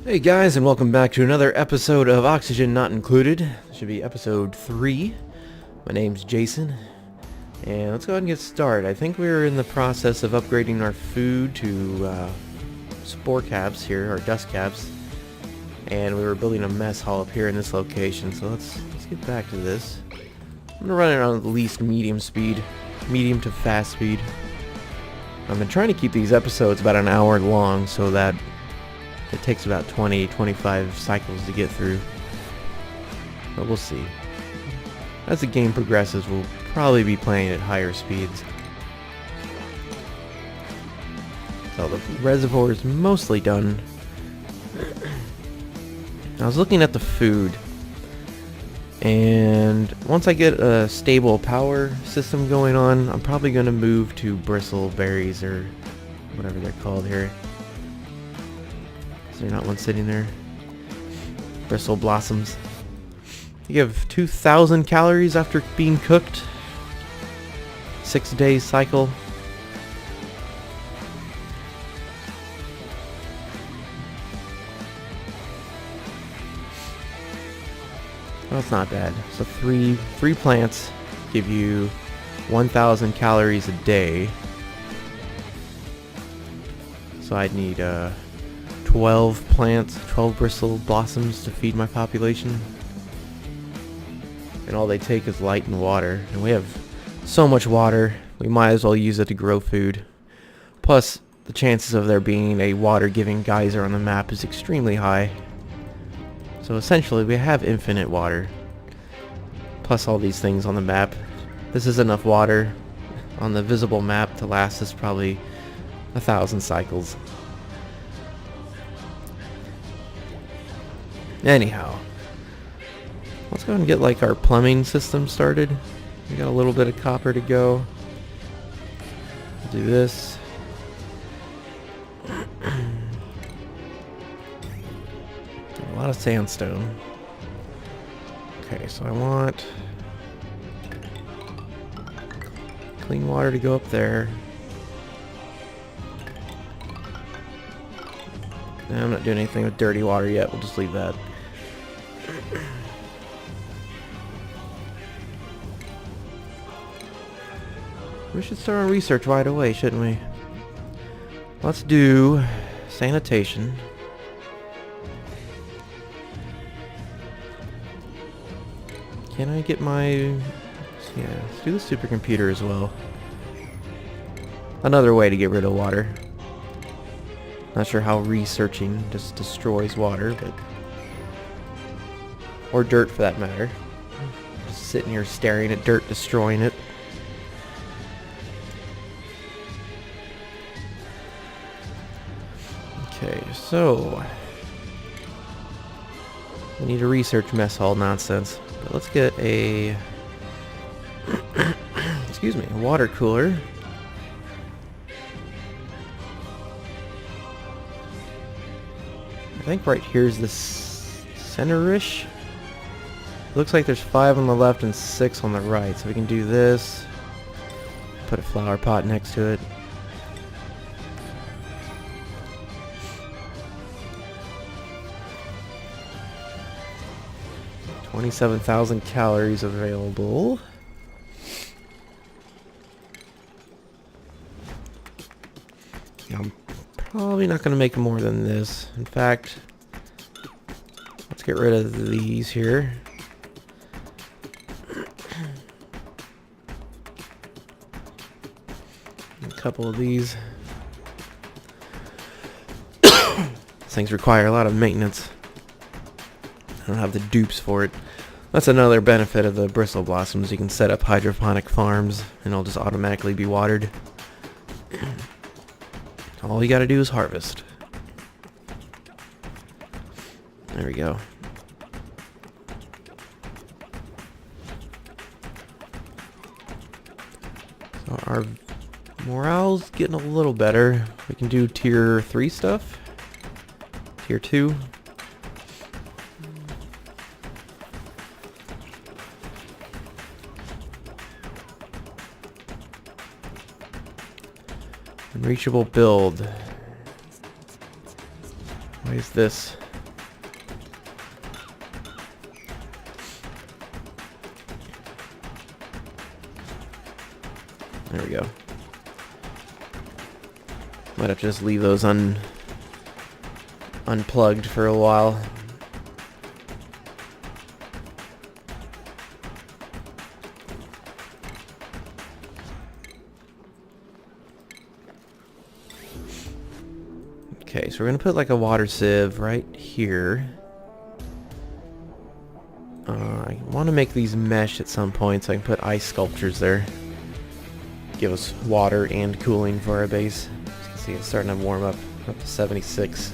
Hey guys, and welcome back to another episode of Oxygen Not Included. This should be episode 3. My name's Jason, and let's go ahead and get started. I think we're in the process of upgrading our food to spore cabs here, or dust cabs, and we were building a mess hall up here in this location, so let's get back to this. I'm going to run it on at least medium speed, medium to fast speed. I've been trying to keep these episodes about an hour long so that it takes about 20-25 cycles to get through. But we'll see. As the game progresses, we'll probably be playing at higher speeds. So the reservoir is mostly done. I was looking at the food, and once I get a stable power system going on, I'm probably going to move to bristleberries, or whatever they're called here. Is there not one sitting there? Bristle blossoms. You give 2,000 calories after being cooked. 6-day cycle. Well, it's not bad. So three plants give you 1,000 calories a day. So I'd need 12 plants, 12 bristle blossoms to feed my population. And all they take is light and water. And we have so much water, we might as well use it to grow food. Plus, the chances of there being a water-giving geyser on the map is extremely high. So essentially, we have infinite water. Plus all these things on the map. This is enough water on the visible map to last us probably 1,000 cycles. Anyhow, let's go ahead and get like our plumbing system started. We got a little bit of copper to go. Do this. A lot of sandstone. Okay, so I want clean water to go up there. No, I'm not doing anything with dirty water yet. We'll just leave that. We should start our research right away, shouldn't we? Let's do sanitation. Can I get my... Yeah, let's do the supercomputer as well. Another way to get rid of water. Not sure how researching just destroys water, but... Or dirt, for that matter. Just sitting here staring at dirt destroying it. Okay, so... We need a research mess hall nonsense. But let's get a... excuse me, a water cooler. I think right here is the center-ish. Looks like there's 5 on the left and 6 on the right. So we can do this. Put a flower pot next to it. $27,000 calories available. I'm probably not going to make more than this. In fact, let's get rid of these here. A couple of these. These things require a lot of maintenance. I don't have the dupes for it. That's another benefit of the bristle blossoms. You can set up hydroponic farms and it'll just automatically be watered. All you gotta do is harvest. There we go. So our morale's getting a little better. We can do tier 3 stuff. Tier 2. Unreachable build. Why is this? There we go. Might have to just leave those unplugged for a while. Okay, so we're gonna put like a water sieve right here. I want to make these mesh at some point so I can put ice sculptures there. Give us water and cooling for our base. As you can see, it's starting to warm up to 76.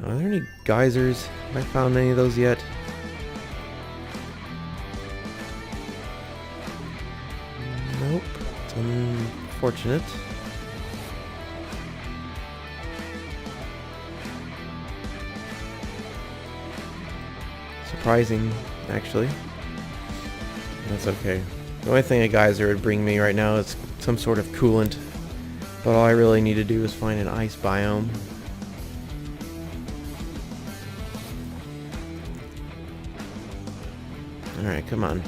Are there any geysers? Have I found any of those yet? Nope. It's unfortunate. Surprising, actually. That's okay. The only thing a geyser would bring me right now is some sort of coolant. But all I really need to do is find an ice biome. Alright, come on.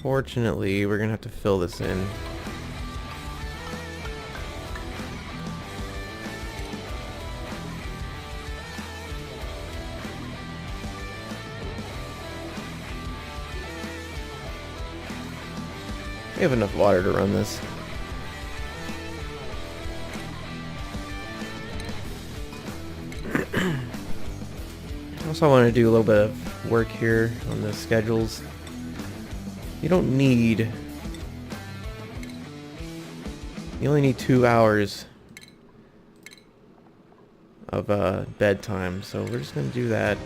Fortunately, we're gonna have to fill this in. We have enough water to run this. Also, I want to do a little bit of work here on the schedules. You don't need... You only need 2 hours of bedtime, so we're just going to do that.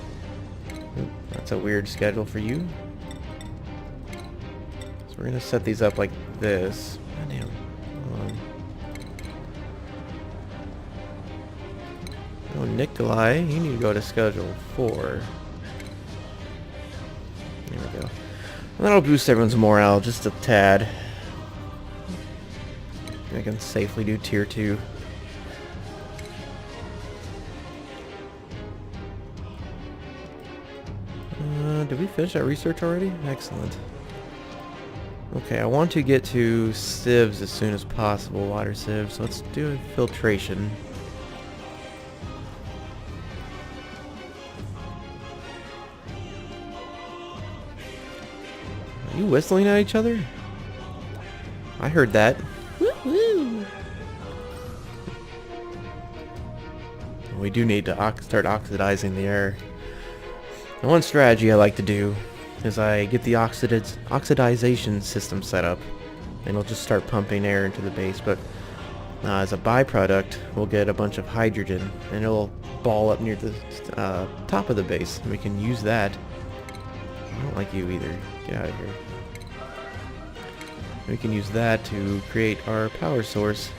Oop, that's a weird schedule for you. So we're going to set these up like this. God damn. Hold on. Oh, Nikolai, you need to go to schedule 4. There we go. And that'll boost everyone's morale just a tad. I can safely do tier 2. Did we finish that research already? Excellent. Okay, I want to get to sieves as soon as possible, water sieves. So let's do a filtration. Are you whistling at each other? I heard that. Woo-hoo. We do need to start oxidizing the air. And one strategy I like to do is I get the oxidization system set up, and it'll just start pumping air into the base. But as a byproduct, we'll get a bunch of hydrogen, and it'll ball up near the top of the base, and we can use that. I don't like you either. Get out of here. We can use that to create our power source.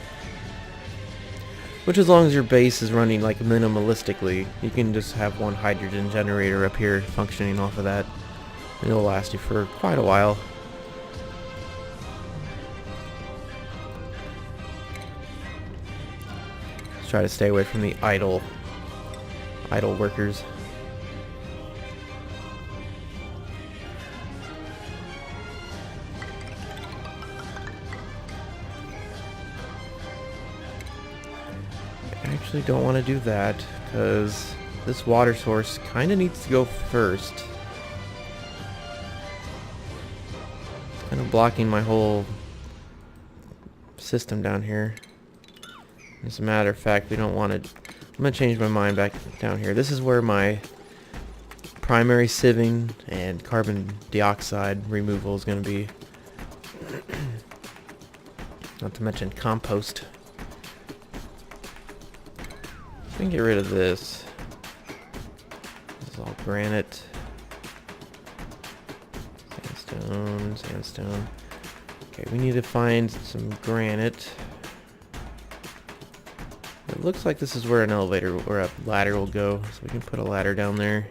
Which, as long as your base is running like minimalistically, you can just have one hydrogen generator up here functioning off of that. And it'll last you for quite a while. Let's try to stay away from the idle workers. I actually don't want to do that because this water source kind of needs to go first. It's kind of blocking my whole system down here. As a matter of fact, we don't want to... I'm going to change my mind back down here. This is where my primary sieving and carbon dioxide removal is going to be. Not to mention compost. We can get rid of this. This is all granite. Sandstone. Okay, we need to find some granite. It looks like this is where an elevator or a ladder will go, so we can put a ladder down there.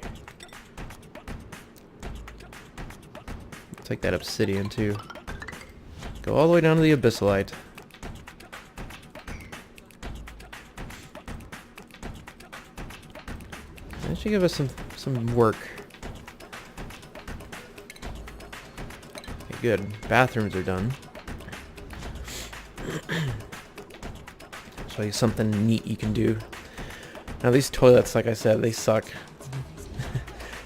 Take that obsidian too. Go all the way down to the abyssalite. should give us some work. Okay, good. Bathrooms are done. Show you something neat you can do. Now these toilets, like I said, they suck.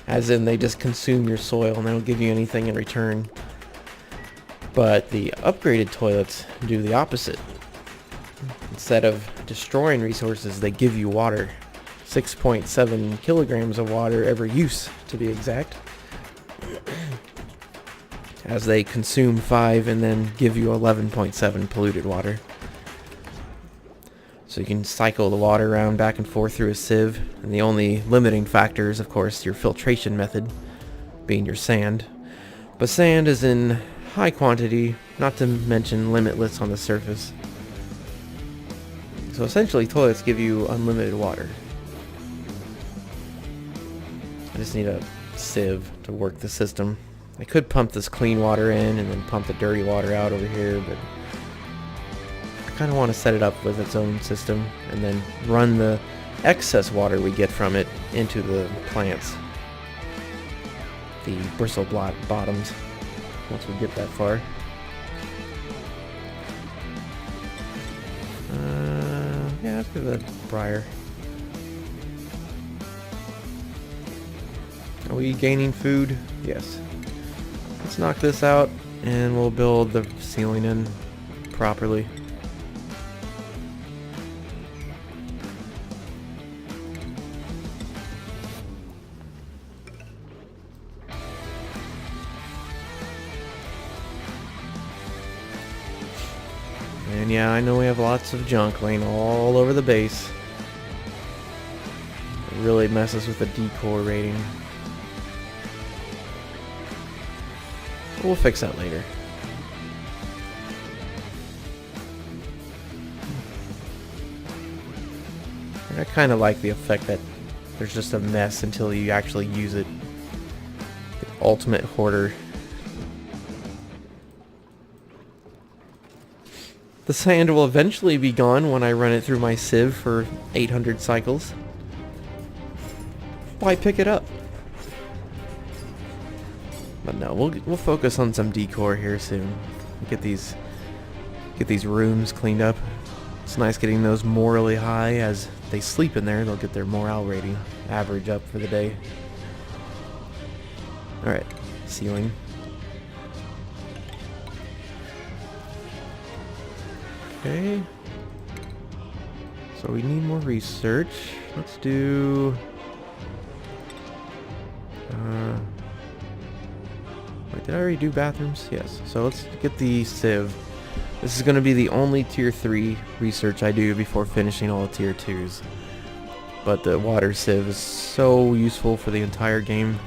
As in, they just consume your soil and they don't give you anything in return. But the upgraded toilets do the opposite. Instead of destroying resources, they give you water. 6.7 kilograms of water every use, to be exact. As they consume 5 and then give you 11.7 polluted water. So you can cycle the water around back and forth through a sieve. And the only limiting factor is, of course, your filtration method, being your sand. But sand is in high quantity, not to mention limitless on the surface. So essentially, toilets give you unlimited water. I just need a sieve to work the system. I could pump this clean water in and then pump the dirty water out over here, but I kind of want to set it up with its own system and then run the excess water we get from it into the plants. The bristle bottoms, once we get that far. Yeah, let's give it a briar. Are we gaining food? Yes. Let's knock this out and we'll build the ceiling in properly. And yeah, I know we have lots of junk laying all over the base. It really messes with the decor rating. But we'll fix that later. I kind of like the effect that there's just a mess until you actually use it. The ultimate hoarder. The sand will eventually be gone when I run it through my sieve for 800 cycles. Why pick it up? But no, we'll focus on some decor here soon. Get these rooms cleaned up. It's nice getting those morally high. As they sleep in there, they'll get their morale rating average up for the day. Alright, ceiling. Okay. So we need more research. Let's do... wait, did I already do bathrooms? Yes. So let's get the sieve. This is going to be the only tier 3 research I do before finishing all the tier 2s. But the water sieve is so useful for the entire game.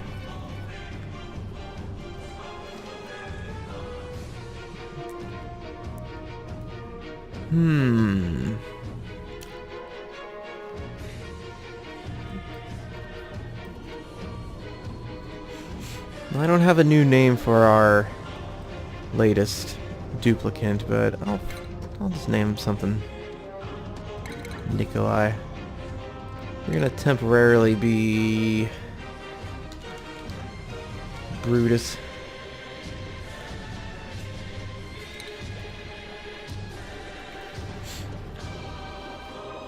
I don't have a new name for our latest duplicant, but I'll just name him something. Nikolai. You're gonna temporarily be Brutus.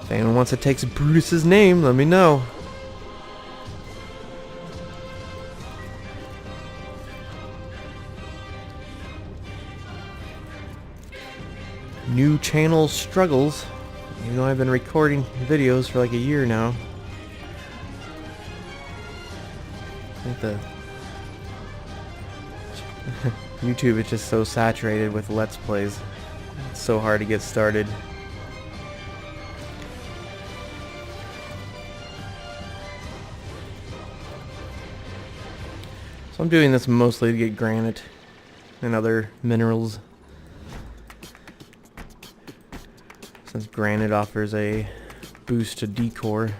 If anyone wants to take Brutus's name, let me know. New channel struggles. You know, I've been recording videos for like a year now. I think the YouTube is just so saturated with Let's Plays. It's so hard to get started. So I'm doing this mostly to get granite and other minerals, since granite offers a boost to decor.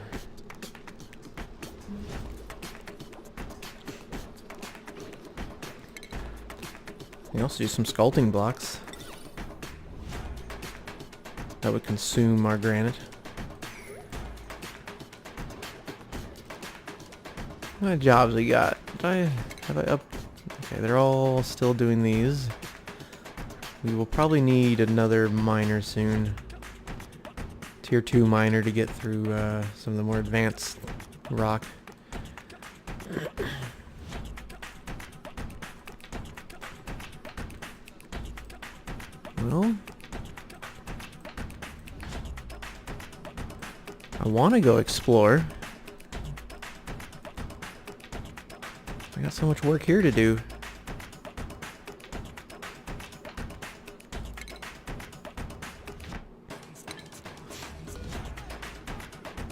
You can also do some sculpting blocks that would consume our granite. many jobs we got? Have I up? Okay, they're all still doing these. We will probably need another miner soon. Tier 2 miner to get through some of the more advanced rock. Well, I want to go explore. I got so much work here to do.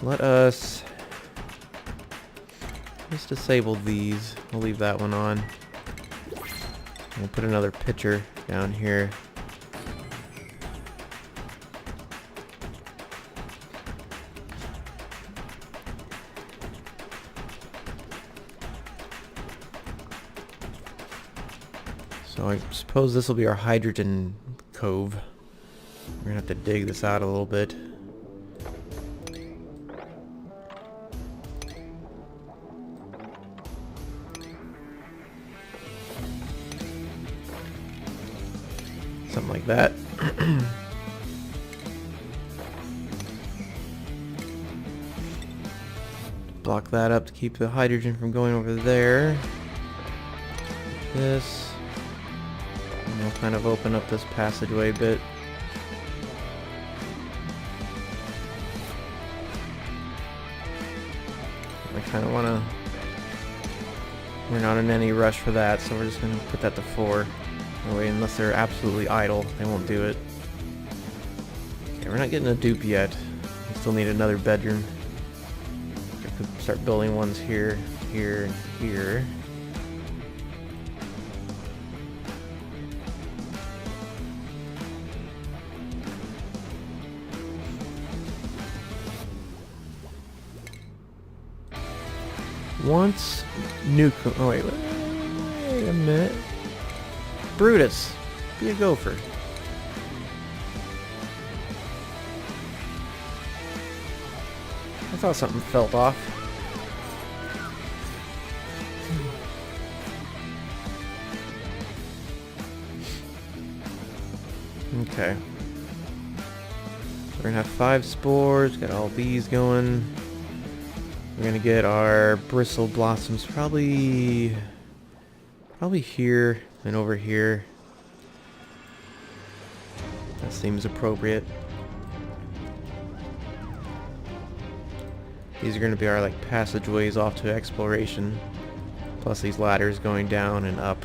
Let us just disable these. We'll leave that one on. We'll put another pitcher down here. So I suppose this will be our hydrogen cove. We're gonna have to dig this out a little bit. Something like that. Block that up to keep the hydrogen from going over there. This. And we'll kind of open up this passageway a bit. I kind of want to... We're not in any rush for that, so we're just going to put that to 4. That way, unless they're absolutely idle, they won't do it. Okay, we're not getting a dupe yet. We still need another bedroom. I could start building ones here, here, and here. Once nuke... Oh, wait a minute. Brutus, be a gopher. I thought something felt off. Okay. We're gonna have 5 spores, got all these going. We're gonna get our bristle blossoms probably here and over here. That seems appropriate. These are gonna be our like passageways off to exploration. Plus these ladders going down and up.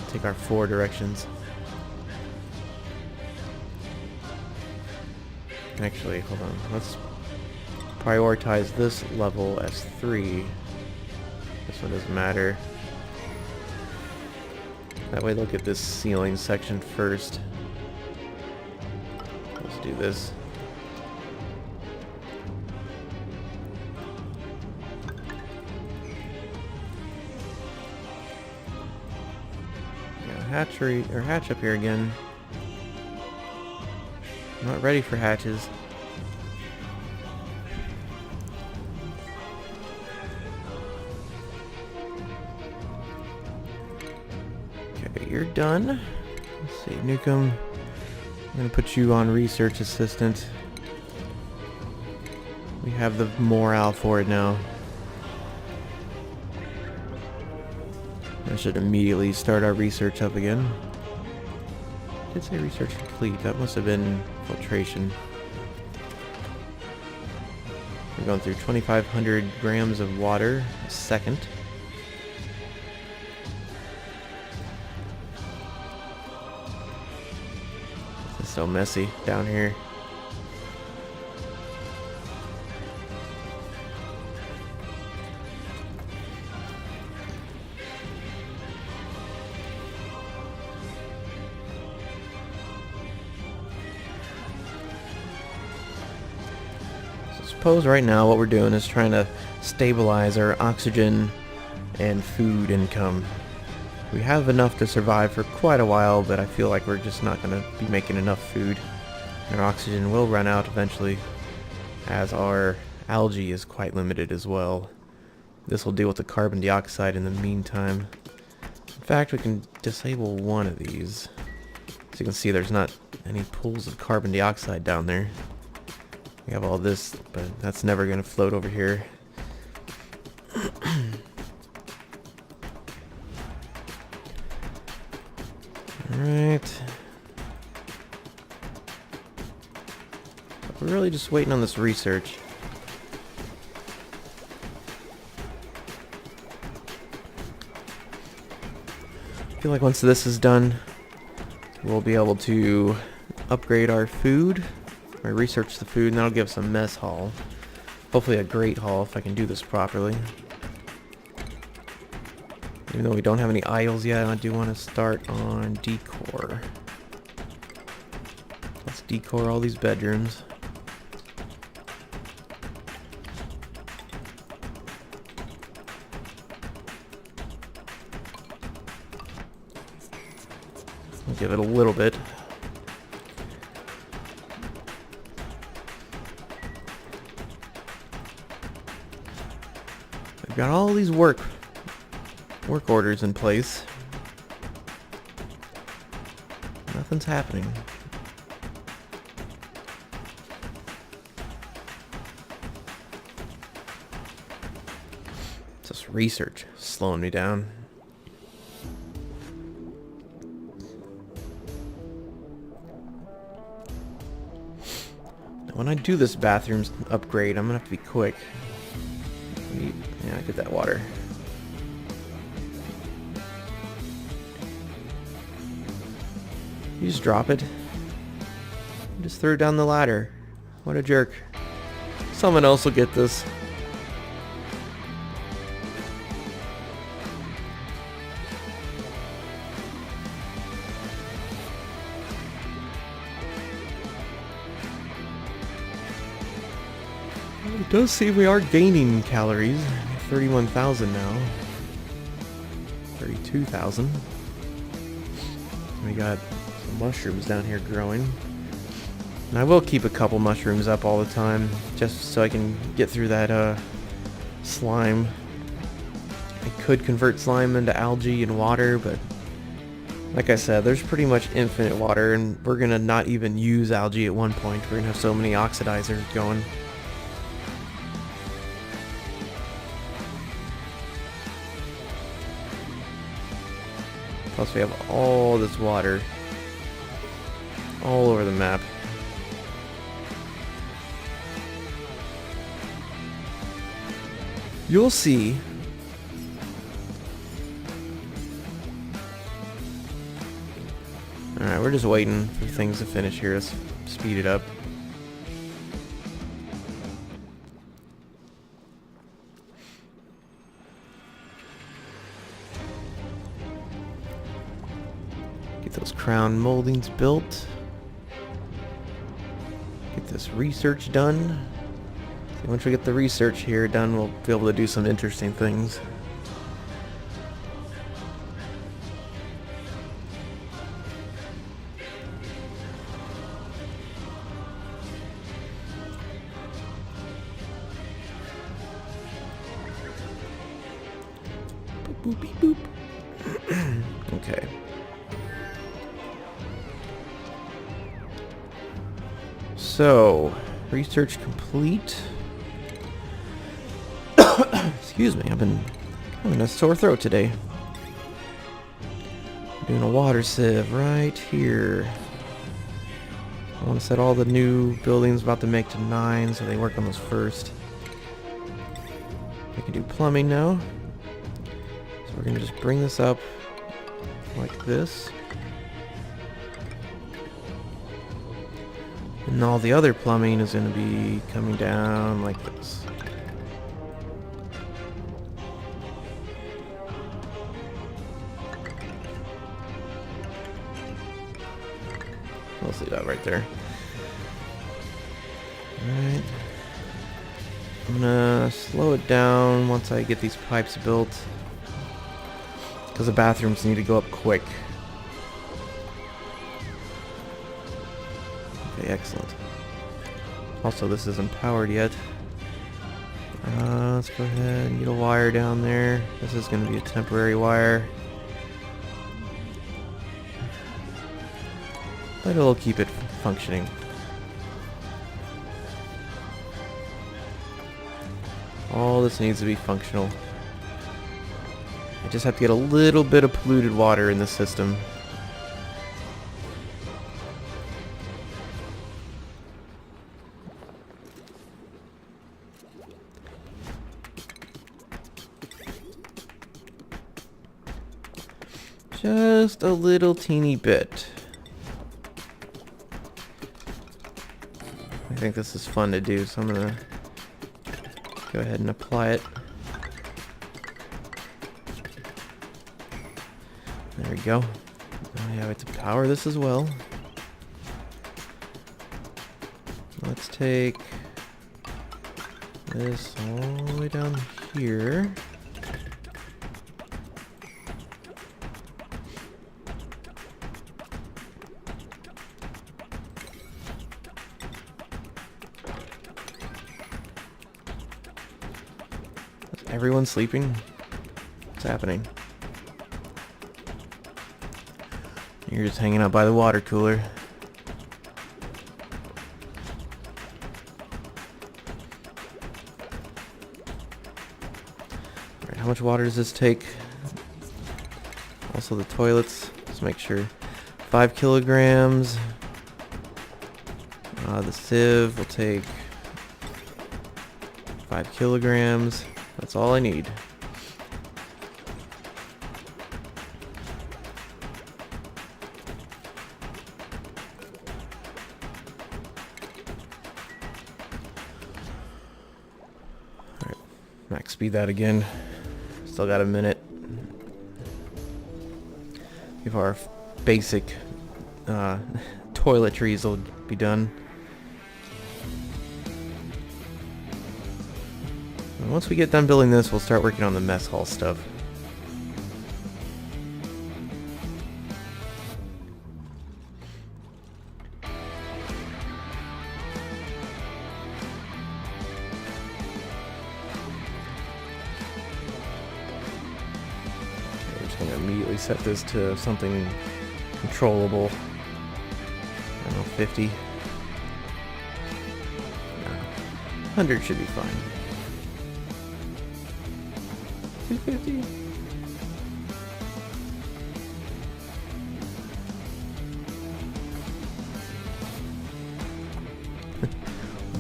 Take our 4 directions. Actually, hold on. Let's prioritize this level as 3. This one doesn't matter. That way they'll get this ceiling section first. Let's do this. Yeah, hatchery or hatch up here again. I'm not ready for hatches. You're done. Let's see, Nukem. I'm gonna put you on research assistant. We have the morale for it now. I should immediately start our research up again. I did say research complete. That must have been filtration. We're going through 2,500 grams of water a second. So messy down here. So suppose right now what we're doing is trying to stabilize our oxygen and food income. We have enough to survive for quite a while, but I feel like we're just not going to be making enough food. And our oxygen will run out eventually, as our algae is quite limited as well. This will deal with the carbon dioxide in the meantime. In fact, we can disable one of these. So you can see there's not any pools of carbon dioxide down there. We have all this, but that's never going to float over here. Alright. We're really just waiting on this research. I feel like once this is done, we'll be able to upgrade our food, or research the food, and that'll give us a mess hall. Hopefully a great hall if I can do this properly. Even though we don't have any aisles yet, I do want to start on decor. Let's decor all these bedrooms. I'll give it a little bit. We've got all these work orders in place. Nothing's happening. It's just research slowing me down. Now when I do this bathroom upgrade, I'm gonna have to be quick. Yeah, get that water. You just drop it. Just throw it down the ladder. What a jerk. Someone else will get this. It does seem we are gaining calories. 31,000 now. 32,000. We got some mushrooms down here growing. And I will keep a couple mushrooms up all the time, just so I can get through that slime. I could convert slime into algae and water, but like I said, there's pretty much infinite water, and we're gonna not even use algae at one point. We're gonna have so many oxidizers going. Plus we have all this water all over the map. You'll see. Alright, we're just waiting for things to finish here. Let's speed it up. Get those crown moldings built. Get this research done. So once we get the research here done, we'll be able to do some interesting things. Boop, boop, beep, boop. Okay. So, research complete. Excuse me, I've been having a sore throat today. Doing a water sieve right here. I want to set all the new buildings about to make to 9, so they work on those first. We can do plumbing now. So we're going to just bring this up like this. And all the other plumbing is going to be coming down like this. We'll see that right there. Alright. I'm gonna slow it down once I get these pipes built, because the bathrooms need to go up quick. Okay, excellent. Also, this isn't powered yet. Let's go ahead and get a wire down there. This is going to be a temporary wire. But it'll keep it functioning. All this needs to be functional. I just have to get a little bit of polluted water in the system. Just a little teeny bit. I think this is fun to do, so I'm gonna go ahead and apply it. There we go. Now I have to power this as well. Let's take this all the way down here. Everyone sleeping? What's happening? You're just hanging out by the water cooler. Alright, how much water does this take? Also the toilets. Let's make sure. 5 kilograms. The sieve will take 5 kilograms. That's all I need. Alright, max speed that again. Still got a minute. Before our basic toiletries will be done. Once we get done building this, we'll start working on the mess hall stuff. We're just going to immediately set this to something controllable. I don't know, 50. No, 100 should be fine. 250.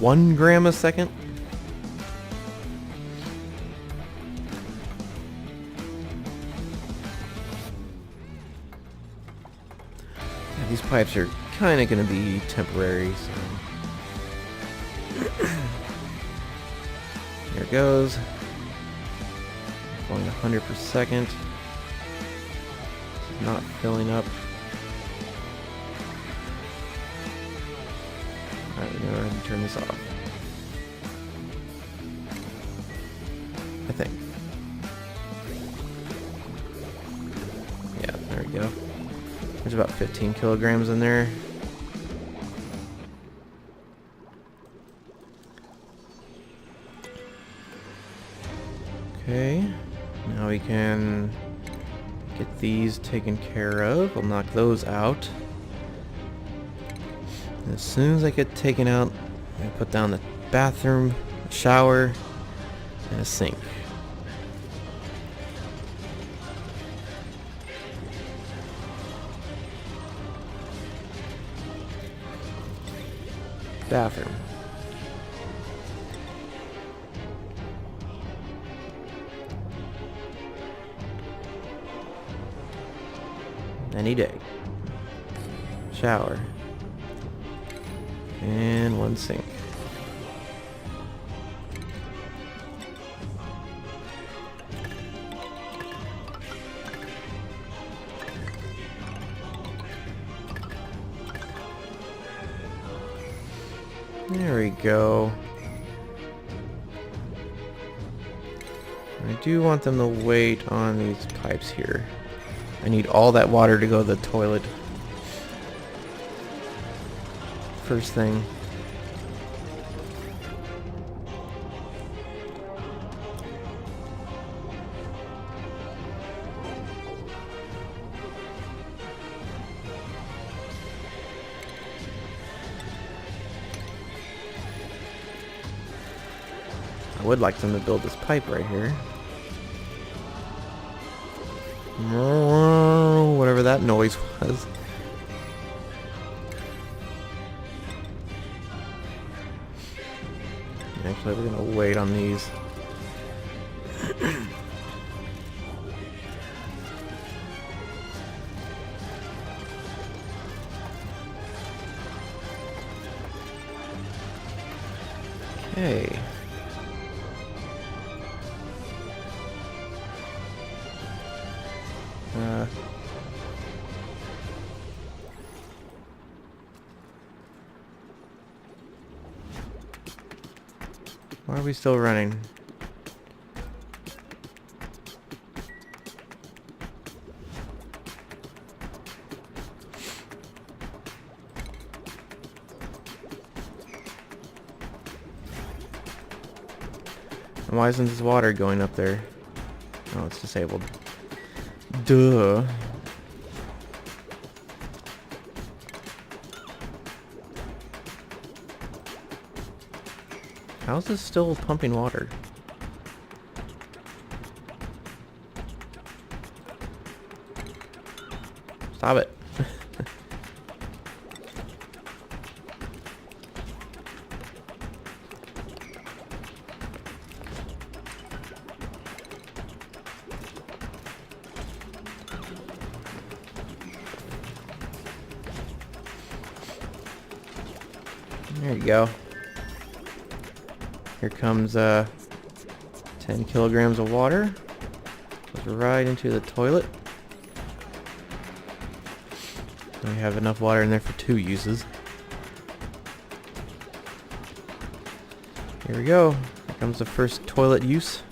One gram a second? Yeah, these pipes are kind of going to be temporary, so... There it goes. Going 100 per second. Not filling up. Alright, we're gonna go ahead and turn this off. I think. Yeah, there we go. There's about 15 kilograms in there. Okay. Now we can get these taken care of. We'll knock those out. And as soon as I get taken out, I'm going to put down the bathroom, a shower, and a sink. Bathroom. Any day. Shower. And one sink. There we go. I do want them to wait on these pipes here. I need all that water to go to the toilet. First thing. I would like them to build this pipe right here. Whatever that noise was. Actually, we're gonna wait on these. Okay. Why are we still running? And why isn't this water going up there? Oh, it's disabled. Duh. How's this still pumping water? Stop it. There you go. Here comes 10 kilograms of water. Goes right into the toilet. We have enough water in there for 2 uses. Here we go. Here comes the first toilet use.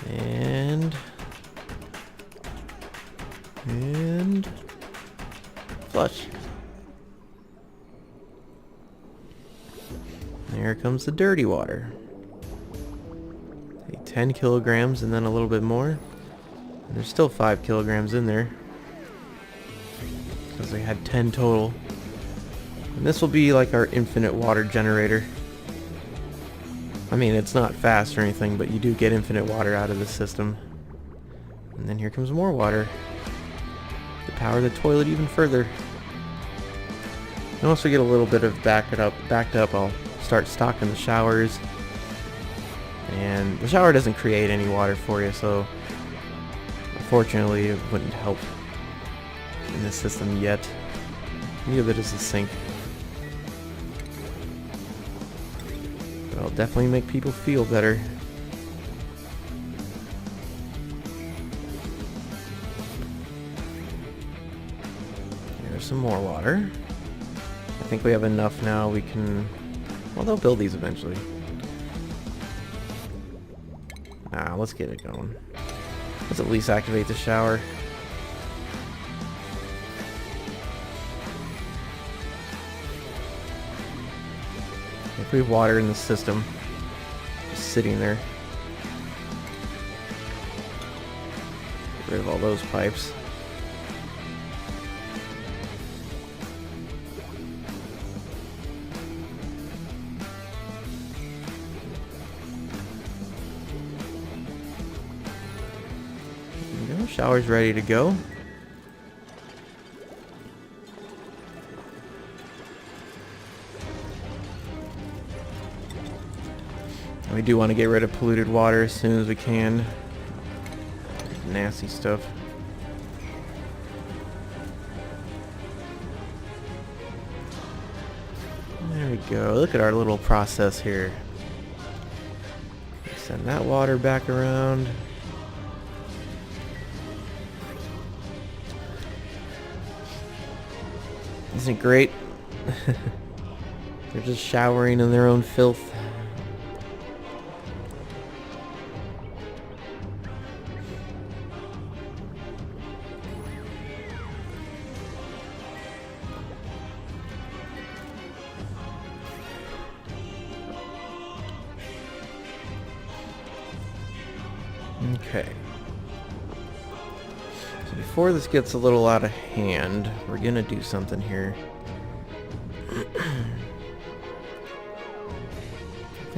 And flush. Here comes the dirty water. 10 kilograms and then a little bit more. And there's still 5 kilograms in there, because they had 10 total. And this will be like our infinite water generator. I mean, it's not fast or anything, but you do get infinite water out of the system. And then here comes more water to power the toilet even further. And once we get a little bit of backed up, I'll start stocking the showers. And the shower doesn't create any water for you, so unfortunately it wouldn't help in this system yet. Neither does the sink. But it'll definitely make people feel better. There's some more water. I think we have enough now. We can... Well, they'll build these eventually. Nah, let's get it going. Let's at least activate the shower. If we have water in the system, just sitting there. Get rid of all those pipes. Shower's ready to go. We do want to get rid of polluted water as soon as we can. Nasty stuff. There we go. Look at our little process here. Send that water back around. Isn't it great? They're just showering in their own filth. Okay. So before this gets a little out of hand, we're gonna do something here.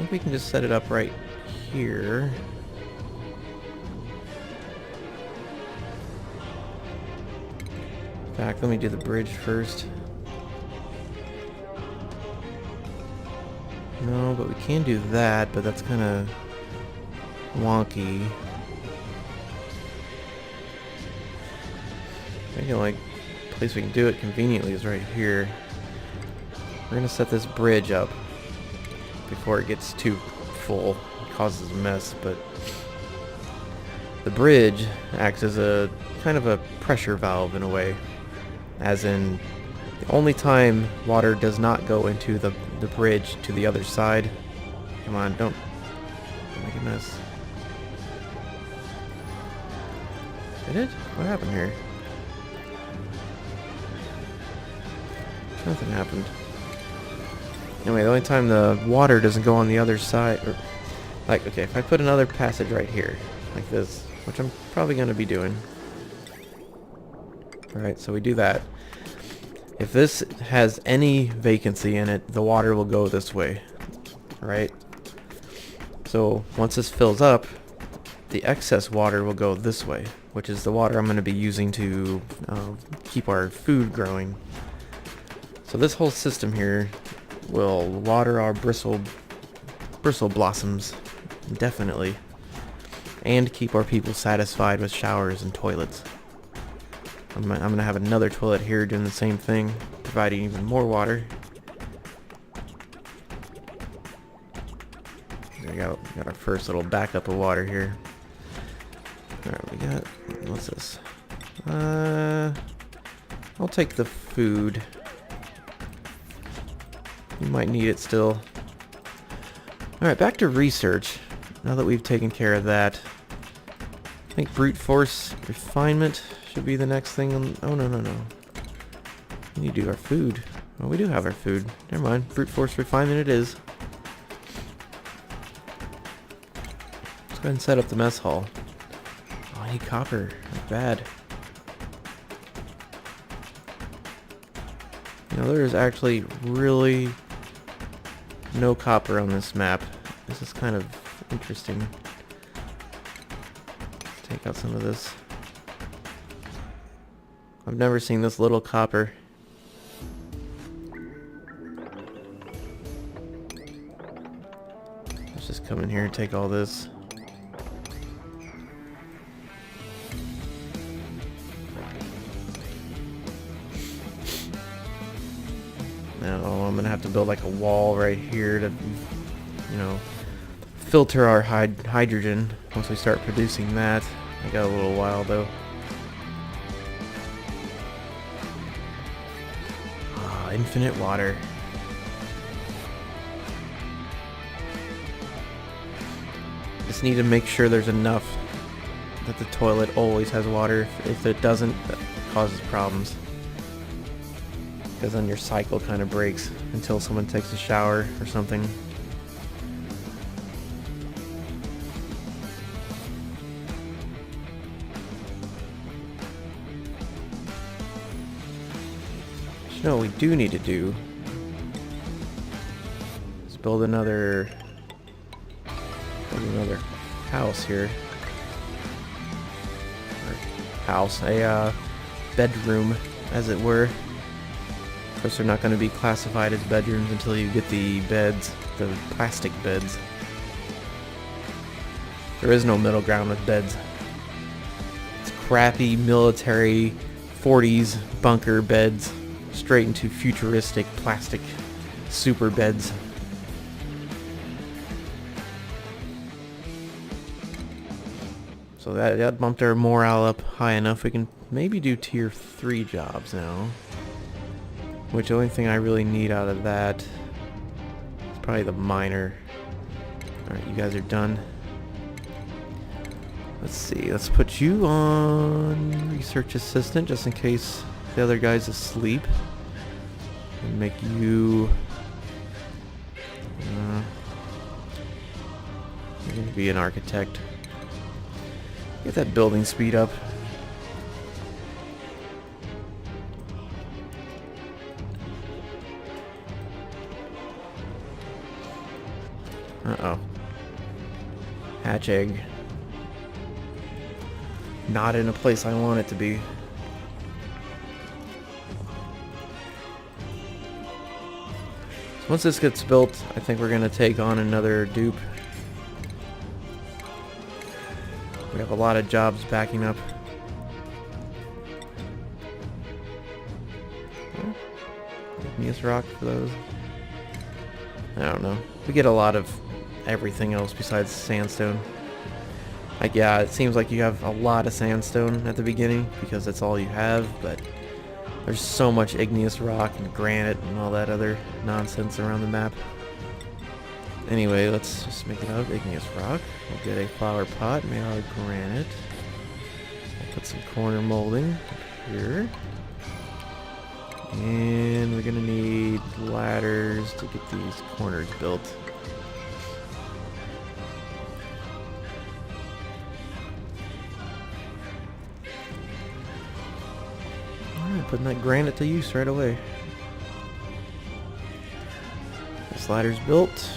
think we can just set it up right here. In fact, let me do the bridge first. No, but we can do that, but that's kind of wonky. I think the only place we can do it conveniently is right here. We're gonna set this bridge up before it gets too full. It causes a mess, but the bridge acts as a kind of a pressure valve in a way. As in, the only time water does not go into the bridge to the other side. Come on, don't make a mess. Did it? What happened here? Nothing happened. Anyway, the only time the water doesn't go on the other side, or like, okay, if I put another passage right here, like this, which I'm probably going to be doing. Alright, so we do that. If this has any vacancy in it, the water will go this way, right? So once this fills up, the excess water will go this way, which is the water I'm going to be using to keep our food growing. So this whole system here will water our bristle blossoms indefinitely, and keep our people satisfied with showers and toilets. I'm gonna have another toilet here doing the same thing, providing even more water. There we go. We got our first little backup of water here. Alright, we got, what's this? I'll take the food. We might need it still. Alright, back to research. Now that we've taken care of that, I think brute force refinement should be the next thing. Oh, no. We need to do our food. Well, we do have our food. Never mind. Brute force refinement it is. Let's go ahead and set up the mess hall. Oh, I need copper. Not bad. You know, there is actually really no copper on this map. This is kind of interesting. Let's take out some of this. I've never seen this little copper. Let's just come in here and take all this. Now I'm gonna have to build like a wall right here to, you know, filter our hydrogen once we start producing that. I got a little while though. Infinite water. Just need to make sure there's enough that the toilet always has water. If it doesn't, that causes problems. Because then your cycle kind of breaks until someone takes a shower or something. You know what we do need to do is build another house here. Or house, a bedroom, as it were. Of course, they're not going to be classified as bedrooms until you get the beds, the plastic beds. There is no middle ground with beds. It's crappy military 40s bunker beds. Straight into futuristic plastic super beds. So that bumped our morale up high enough. We can maybe do tier 3 jobs now. Which the only thing I really need out of that is probably the miner. Alright, you guys are done. Let's see, let's put you on research assistant just in case the other guy's asleep. And make you... you're going to be an architect. Get that building speed up. Uh-oh. Hatch egg. Not in a place I want it to be. So once this gets built, I think we're going to take on another dupe. We have a lot of jobs backing up. Igneous rock for those. I don't know. We get a lot of everything else besides sandstone. Like, yeah, it seems like you have a lot of sandstone at the beginning because that's all you have, but there's so much igneous rock and granite and all that other nonsense around the map. Anyway, let's just make it out of igneous rock. We'll get a flower pot made out of granite. I'll put some corner molding up here. And we're gonna need ladders to get these corners built. Alright, putting that granite to use right away. This ladder's built.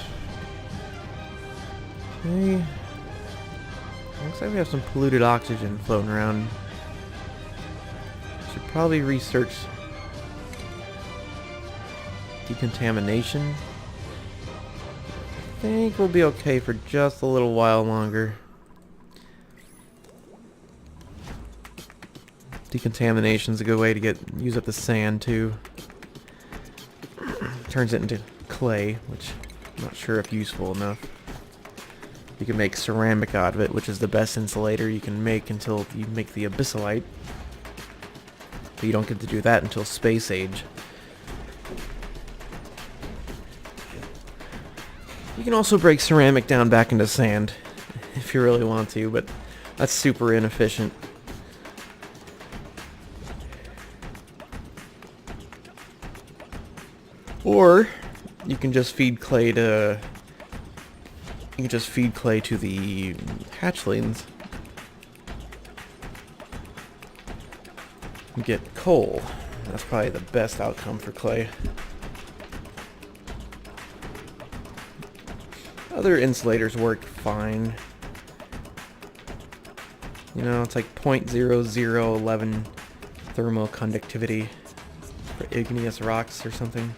Okay. Looks like we have some polluted oxygen floating around. Should probably research decontamination. I think we'll be okay for just a little while longer. Decontamination's a good way to use up the sand too. Turns it into clay, which I'm not sure if useful enough. You can make ceramic out of it, which is the best insulator you can make until you make the abyssalite. But you don't get to do that until Space Age. You can also break ceramic down back into sand if you really want to, but that's super inefficient. Or you can just feed clay to the hatchlings. And get coal. That's probably the best outcome for clay. Other insulators work fine. You know, it's like 0.0011 thermal conductivity for igneous rocks or something.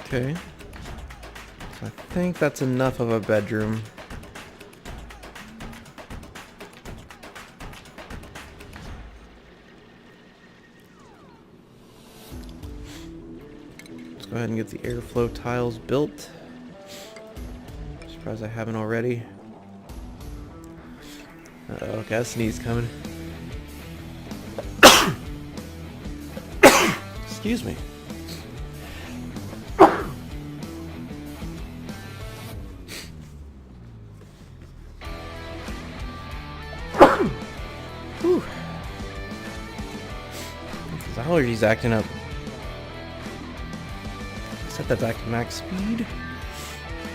Okay. So I think that's enough of a bedroom. Go ahead and get the airflow tiles built. Surprised I haven't already. Uh-oh, got a sneeze coming. Excuse me. Whew. This allergy's acting up. Set that back to max speed.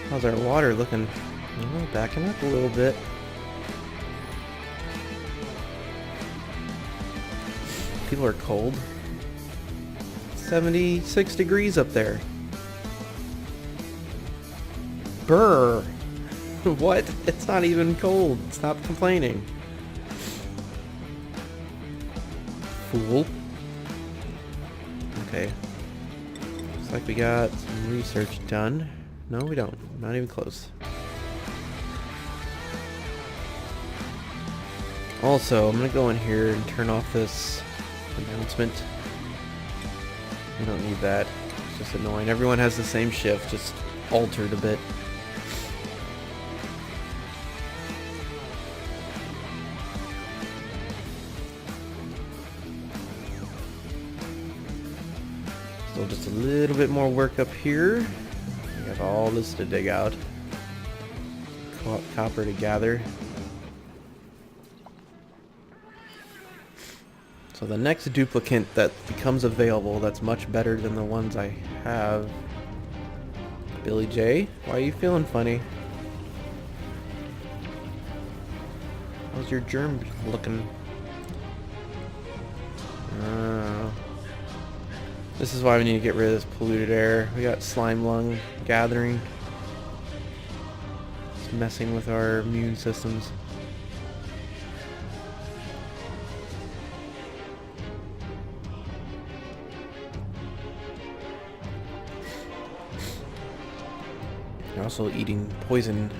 How's our water looking? Oh, backing up a little bit. People are cold. 76 degrees up there. Brr. What? It's not even cold. Stop complaining. Fool. Okay. Looks like we got some research done. No, we don't. Not even close. Also, I'm gonna go in here and turn off this announcement. We don't need that. It's just annoying. Everyone has the same shift, just altered a bit. Still just a little bit more work up here. We got all this to dig out. Copper to gather. So the next duplicate that becomes available that's much better than the ones I have. Billy J, why are you feeling funny? How's your germ looking? This is why we need to get rid of this polluted air. We got slime lung gathering. It's messing with our immune systems. They're also eating poison,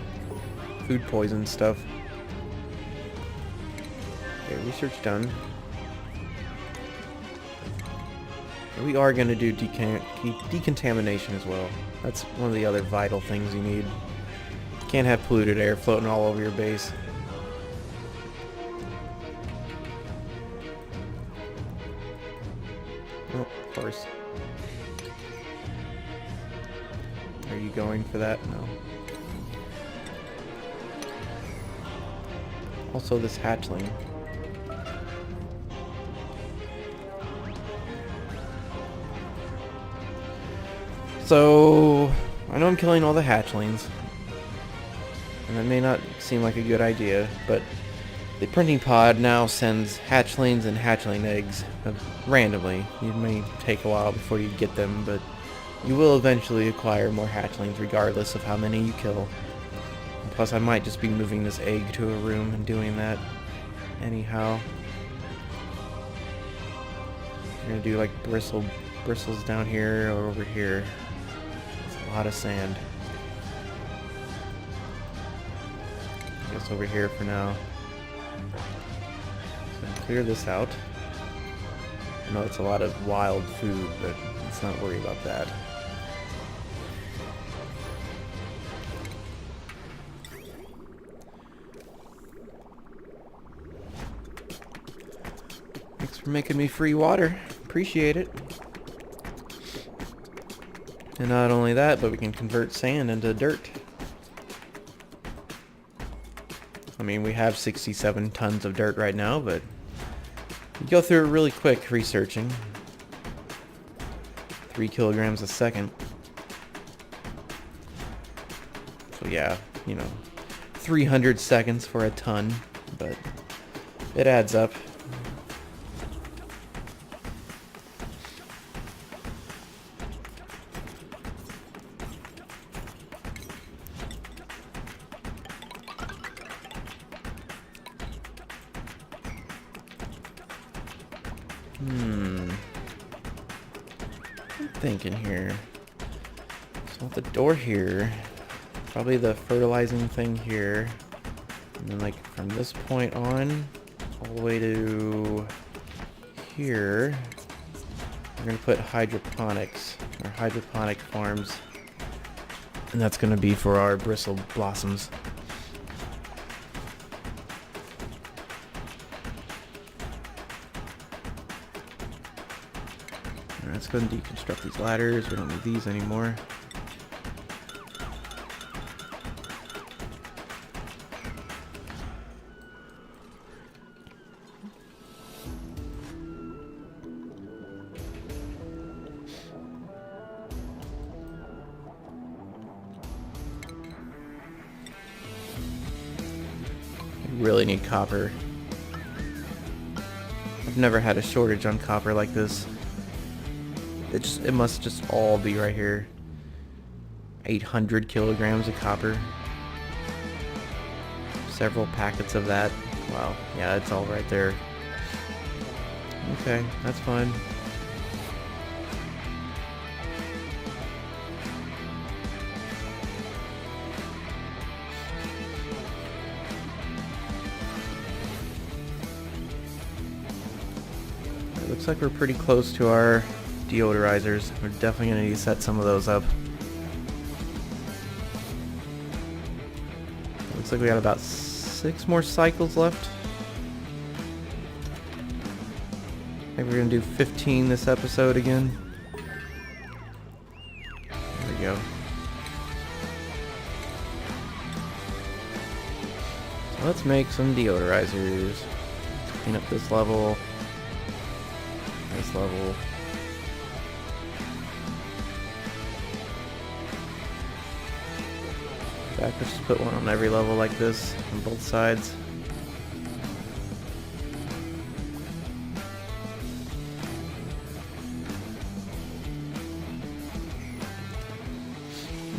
food poison stuff. Okay, research done. We are going to do decontamination as well. That's one of the other vital things you need. You can't have polluted air floating all over your base. Oh, of course. Are you going for that? No. Also this hatchling. So, I know I'm killing all the hatchlings, and that may not seem like a good idea, but the printing pod now sends hatchlings and hatchling eggs randomly. It may take a while before you get them, but you will eventually acquire more hatchlings regardless of how many you kill. And plus, I might just be moving this egg to a room and doing that anyhow. I'm gonna do like bristles down here or over here. A lot of sand. I guess over here for now. So clear this out. I know it's a lot of wild food, but let's not worry about that. Thanks for making me free water. Appreciate it. And not only that, but we can convert sand into dirt. I mean, we have 67 tons of dirt right now, but you go through it really quick researching. 3 kilograms a second. So yeah, you know, 300 seconds for a ton, but it adds up. I'm thinking here. So with the door here, probably the fertilizing thing here, and then like from this point on, all the way to here, we're gonna put hydroponics, or hydroponic farms, and that's gonna be for our bristle blossoms. Let's go ahead and deconstruct these ladders. We don't need these anymore. We really need copper. I've never had a shortage on copper like this. It must just all be right here. 800 kilograms of copper. Several packets of that. Wow, yeah, it's all right there. Okay, that's fine. It looks like we're pretty close to our deodorizers. We're definitely going to need to set some of those up. Looks like we got about 6 more cycles left. I think we're going to do 15 this episode again. There we go. So let's make some deodorizers. Let's clean up this level. This level. In fact, let's just put one on every level like this on both sides.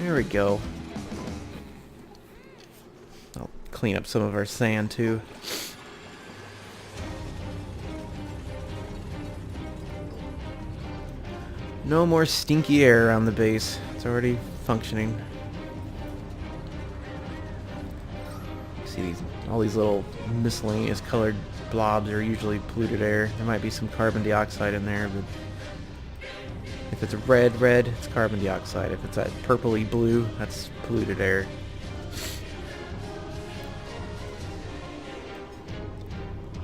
There we go. I'll clean up some of our sand too. No more stinky air around the base. It's already functioning. See all these little miscellaneous colored blobs are usually polluted air. There might be some carbon dioxide in there, but if it's red, it's carbon dioxide. If it's that purpley blue, that's polluted air.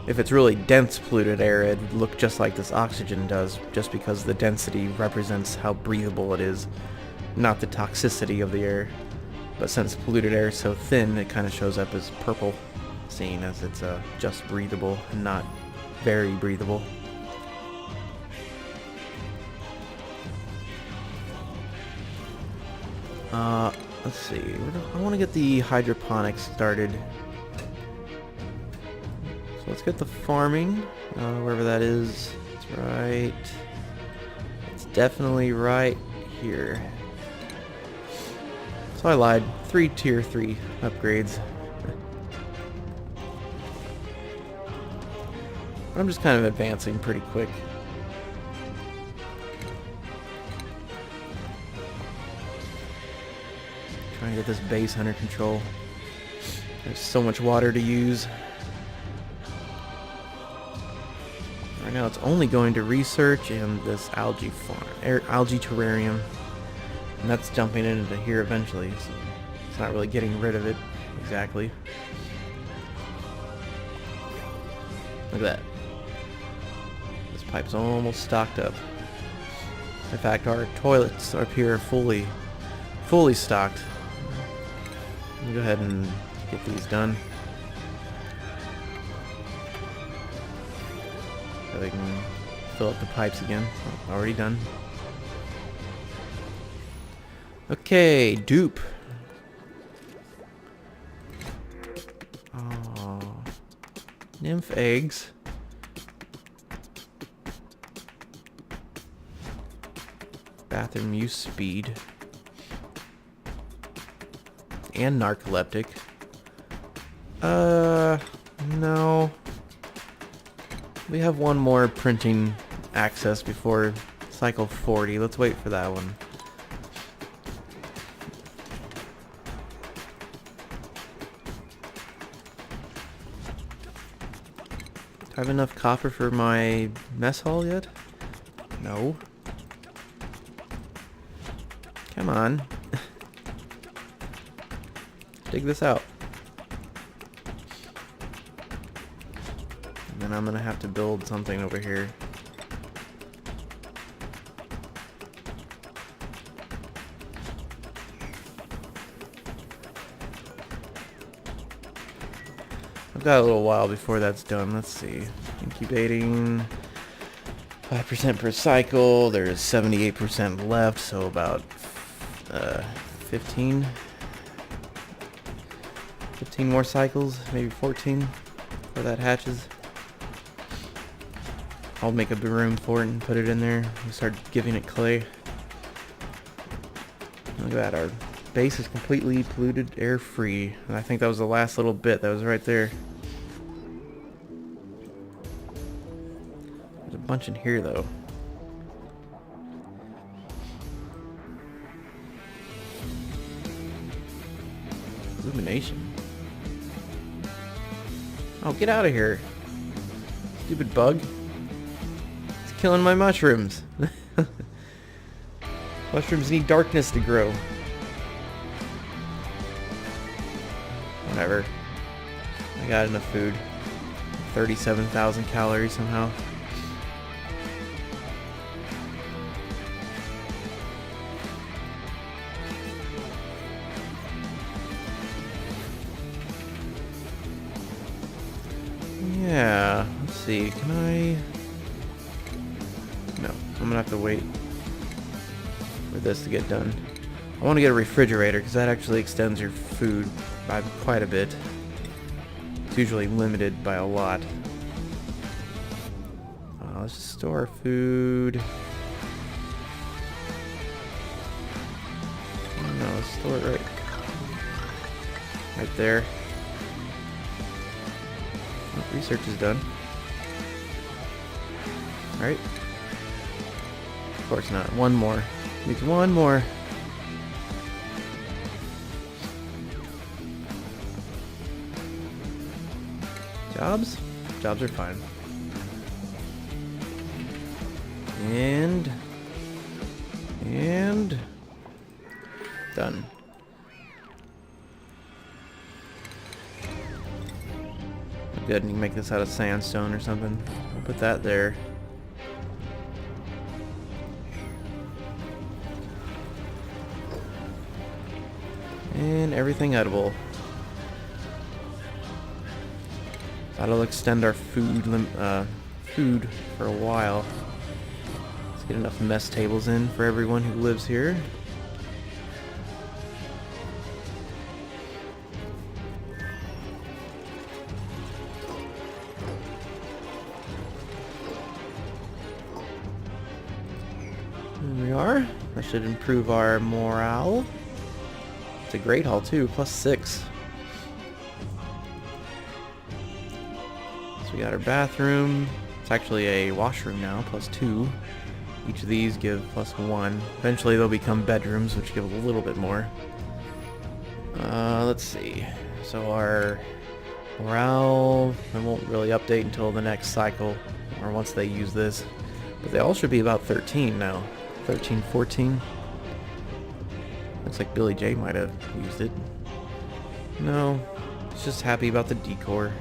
If it's really dense polluted air, it'd look just like this oxygen does, just because the density represents how breathable it is, not the toxicity of the air. But since polluted air is so thin, it kind of shows up as purple, seeing as it's just breathable and not very breathable. Let's see. I want to get the hydroponics started. So let's get the farming, wherever that is. It's right. It's definitely right here. So I lied. 3 tier 3 upgrades. But I'm just kind of advancing pretty quick. Trying to get this base under control. There's so much water to use. Right now it's only going to research and this algae farm, algae terrarium. And that's jumping into here eventually, so it's not really getting rid of it exactly. Look at that. This pipe's almost stocked up. In fact, our toilets up here are fully stocked. Let me go ahead and get these done. So they can fill up the pipes again. Oh, already done. Okay, dupe. Oh, nymph eggs. Bathroom use speed. And narcoleptic. No. We have one more printing access before cycle 40. Let's wait for that one. Do I have enough copper for my mess hall yet? No. Come on. Dig this out. And then I'm gonna have to build something over here. I've got a little while before that's done. Let's see. Incubating 5% per cycle. There's 78% left, so about 15 more cycles, maybe 14 before that hatches. I'll make a room for it and put it in there and start giving it clay. Look at that, our base is completely polluted air free. And I think that was the last little bit that was right there. There's a bunch in here though. Illumination. Oh, get out of here. Stupid bug. It's killing my mushrooms. Mushrooms need darkness to grow. Whatever. I got enough food. 37,000 calories somehow. Yeah, let's see, can I... No, I'm gonna have to wait for this to get done. I want to get a refrigerator because that actually extends your food by quite a bit. It's usually limited by a lot. Let's just store food. No, store it right there. Oh, research is done. Alright. Of course not. One more. Needs one more. Jobs? Jobs are fine. And done. Good, and you can make this out of sandstone or something. I'll put that there. And everything edible. That'll extend our food for a while. Let's get enough mess tables in for everyone who lives here. There we are. That should improve our morale. It's a great hall too, +6. So we got our bathroom. It's actually a washroom now, +2. Each of these give +1. Eventually they'll become bedrooms, which give a little bit more. Let's see. So our morale, it won't really update until the next cycle, or once they use this. But they all should be about 13 now. 13, 14. Looks like Billy J might have used it. No, he's just happy about the decor.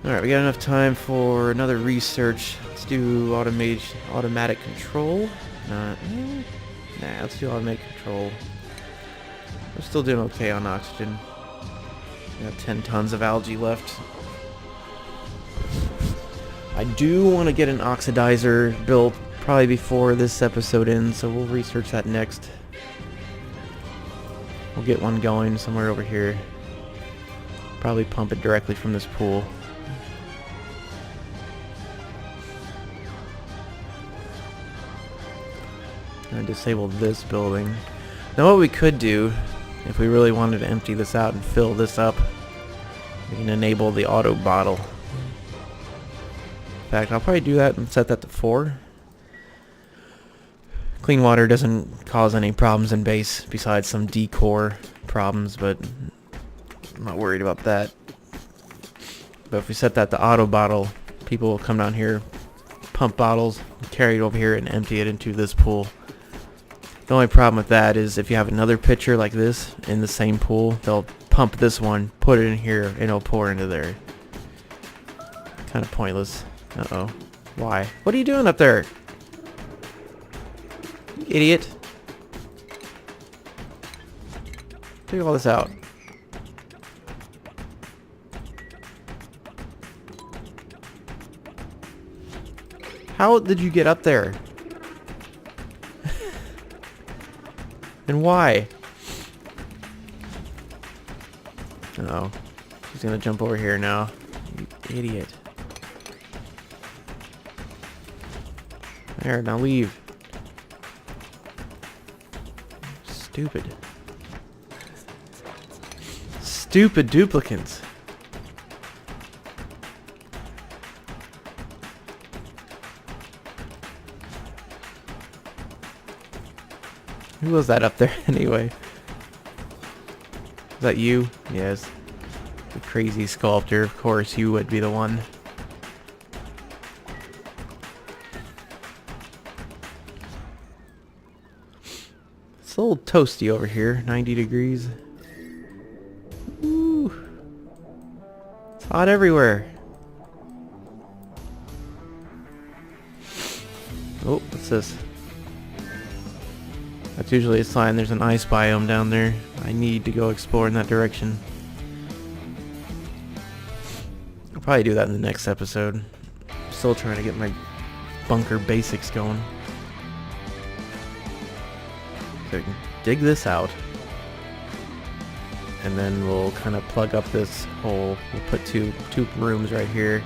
Alright, we got enough time for another research. Let's do automatic control. Nah, let's do automatic control. We're still doing okay on oxygen. We have 10 tons of algae left. I do want to get an oxidizer built probably before this episode ends, so we'll research that next. We'll get one going somewhere over here. Probably pump it directly from this pool. Gonna disable this building. Now what we could do, if we really wanted to empty this out and fill this up, we can enable the auto bottle. In fact, I'll probably do that and set that to 4. Clean water doesn't cause any problems in base besides some decor problems, but I'm not worried about that. But if we set that to auto bottle, people will come down here, pump bottles, carry it over here, and empty it into this pool. The only problem with that is if you have another pitcher like this in the same pool, they'll pump this one, put it in here, and it'll pour into there. Kind of pointless. Uh-oh. Why? What are you doing up there? You idiot. Take all this out. How did you get up there? And why? Uh-oh. She's gonna jump over here now. You idiot. There, now leave. Stupid. Stupid duplicants. Who was that up there anyway? Is that you? Yes. The crazy sculptor. Of course, you would be the one. It's a little toasty over here. 90 degrees. Ooh. It's hot everywhere. Oh, what's this? That's usually a sign there's an ice biome down there. I need to go explore in that direction. I'll probably do that in the next episode. Still trying to get my bunker basics going. So we can dig this out. And then we'll kind of plug up this hole. We'll put two rooms right here.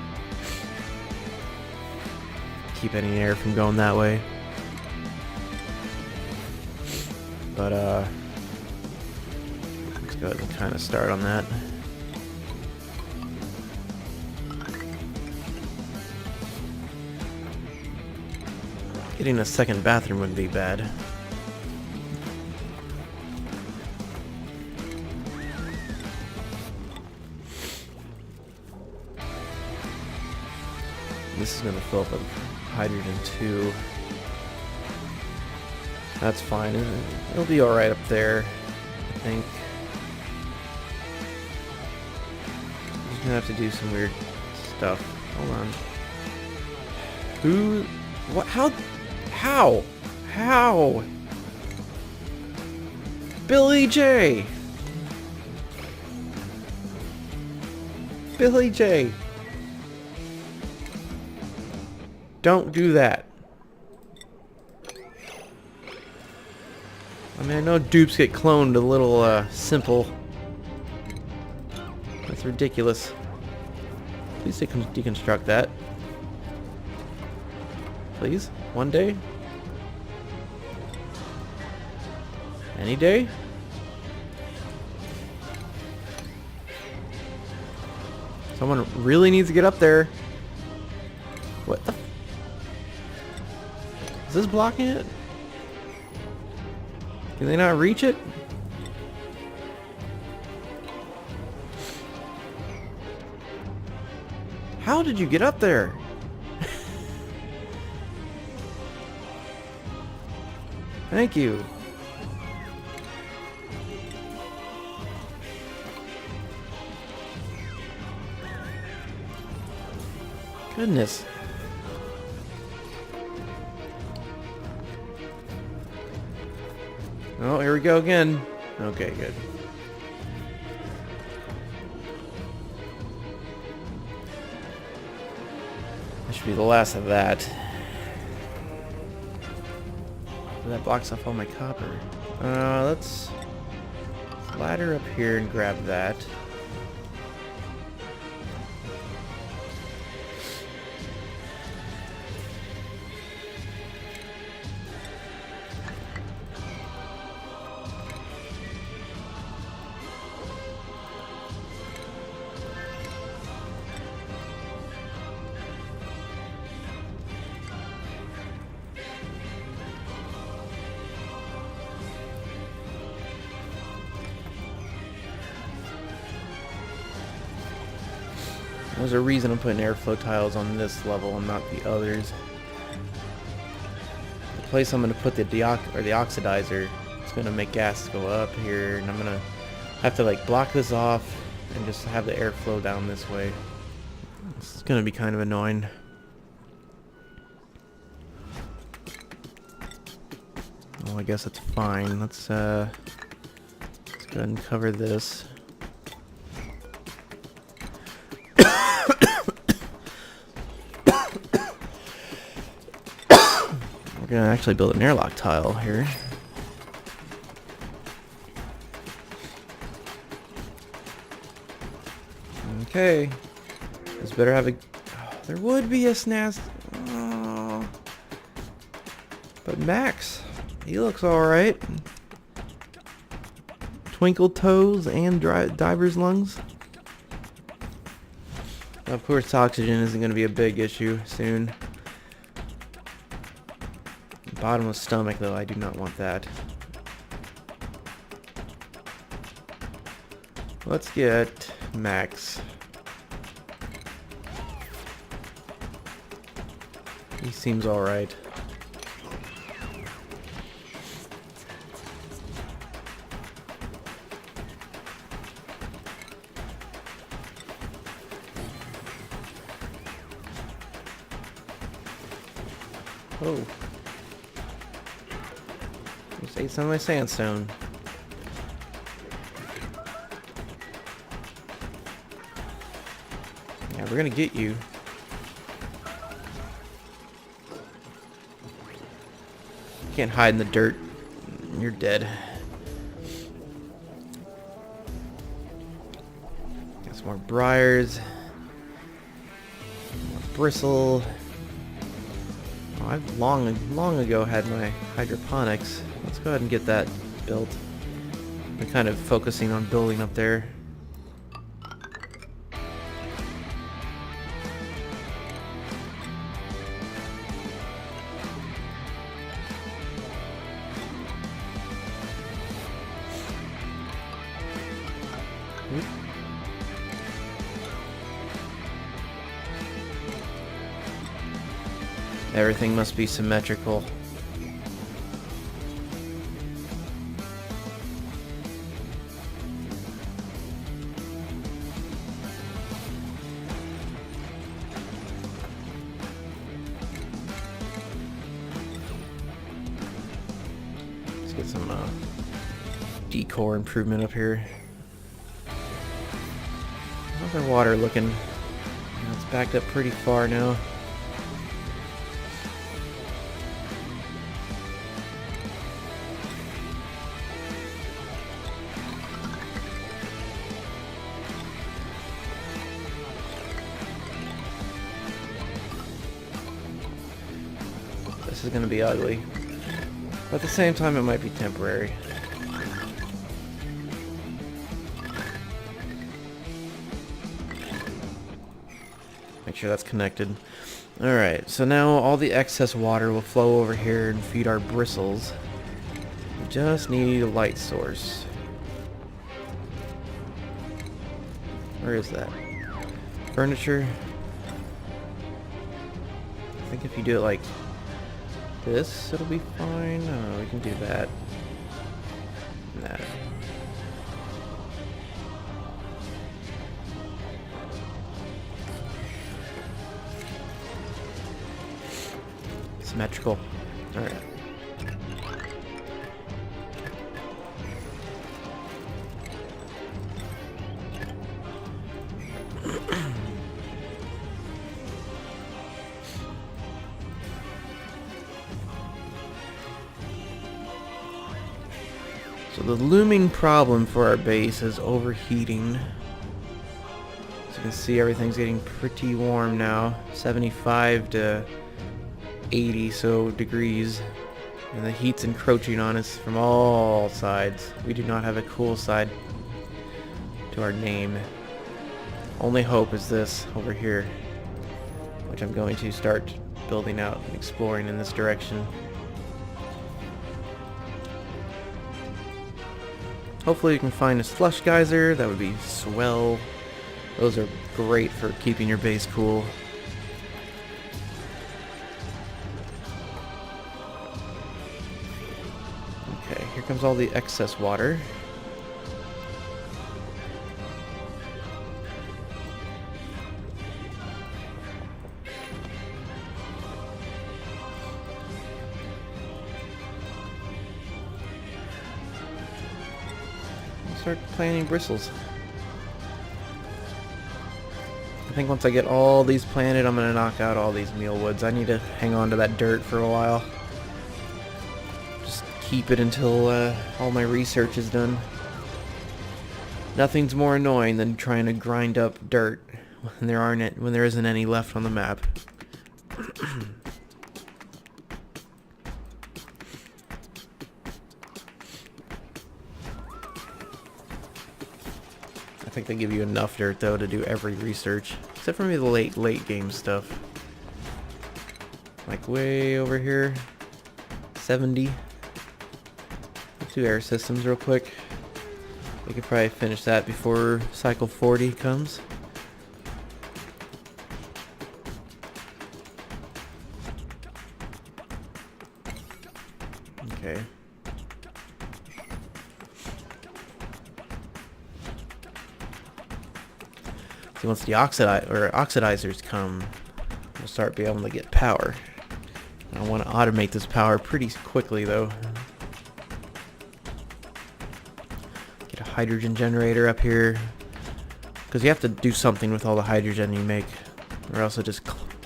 Keep any air from going that way. But let's go ahead and kind of start on that. Getting a second bathroom wouldn't be bad. This is going to fill up with hydrogen too. That's fine. It'll be alright up there, I think. I'm just going to have to do some weird stuff. Hold on. Who? What? How? How? How? Billy J! Billy J! Don't do that. I mean, I know dupes get cloned a little, simple. That's ridiculous. Please deconstruct that. Please? One day? Any day? Someone really needs to get up there. What the? Is this blocking it? Can they not reach it? How did you get up there? Thank you. Goodness. Oh, here we go again. Okay, good. That should be the last of that. That blocks off all my copper. Let's ladder up here and grab that. There's a reason I'm putting airflow tiles on this level and not the others. The place I'm going to put the oxidizer is going to make gas go up here, and I'm going to have to like block this off and just have the airflow down this way. This is going to be kind of annoying. Oh, I guess that's fine. Let's go ahead and cover this. We're gonna actually build an airlock tile here. Okay. This better have a... Oh, there would be a SNAS... Oh. But Max, he looks alright. Twinkle toes and diver's lungs. Of course, oxygen isn't going to be a big issue soon. Bottomless stomach, though, I do not want that. Let's get Max. He seems alright. Oh. Just ate some of my sandstone. Yeah, we're gonna get you. Can't hide in the dirt. You're dead. Got some more briars. More bristle. Oh, I've long ago had my hydroponics. Let's go ahead and get that built. We're kind of focusing on building up there. Everything must be symmetrical. Let's get some decor improvement up here. How's our water looking? It's backed up pretty far now. This is going to be ugly. But at the same time, it might be temporary. Make sure that's connected. Alright, so now all the excess water will flow over here and feed our bristles. We just need a light source. Where is that? Furniture. I think if you do it like this, it'll be fine. Oh, we can do that. Nah. Symmetrical. Alright. So the looming problem for our base is overheating. As you can see, everything's getting pretty warm now. 75 to 80 so degrees. And the heat's encroaching on us from all sides. We do not have a cool side to our name. Only hope is this over here, which I'm going to start building out and exploring in this direction. Hopefully you can find a slush geyser. That would be swell. Those are great for keeping your base cool. Okay, here comes all the excess water. Start planting bristles. I think once I get all these planted, I'm gonna knock out all these mealwoods. I need to hang on to that dirt for a while. Just keep it until all my research is done. Nothing's more annoying than trying to grind up dirt when there isn't any left on the map. I think they give you enough dirt though to do every research, except for maybe the late game stuff. Like way over here, 70. Let's do air systems real quick. We could probably finish that before cycle 40 comes. Okay. See, once the oxidizers come, we'll start being able to get power. I want to automate this power pretty quickly though. Get a hydrogen generator up here, because you have to do something with all the hydrogen you make, or else it just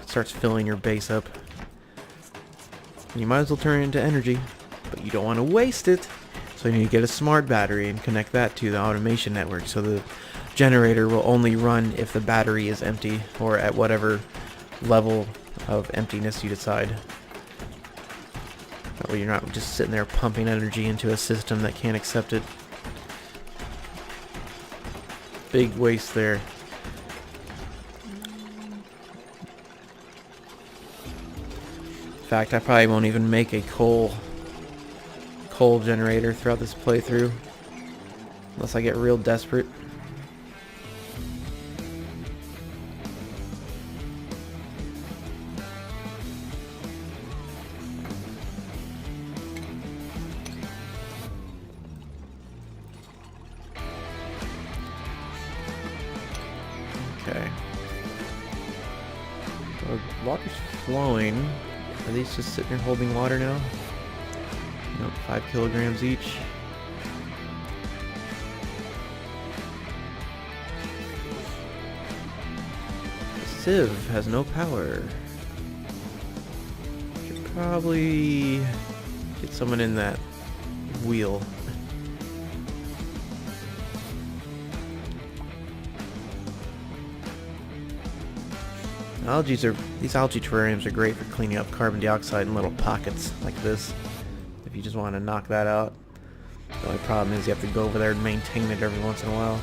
starts filling your base up. And you might as well turn it into energy, but you don't want to waste it. So you need to get a smart battery and connect that to the automation network, so the generator will only run if the battery is empty, or at whatever level of emptiness you decide. That way you're not just sitting there pumping energy into a system that can't accept it. Big waste there. In fact, I probably won't even make a coal generator throughout this playthrough. Unless I get real desperate. Okay. So water's flowing. Are these just sitting there holding water now? Nope, 5 kilograms each. The sieve has no power. Should probably get someone in that wheel. These algae terrariums are great for cleaning up carbon dioxide in little pockets like this. If you just want to knock that out. The only problem is you have to go over there and maintain it every once in a while.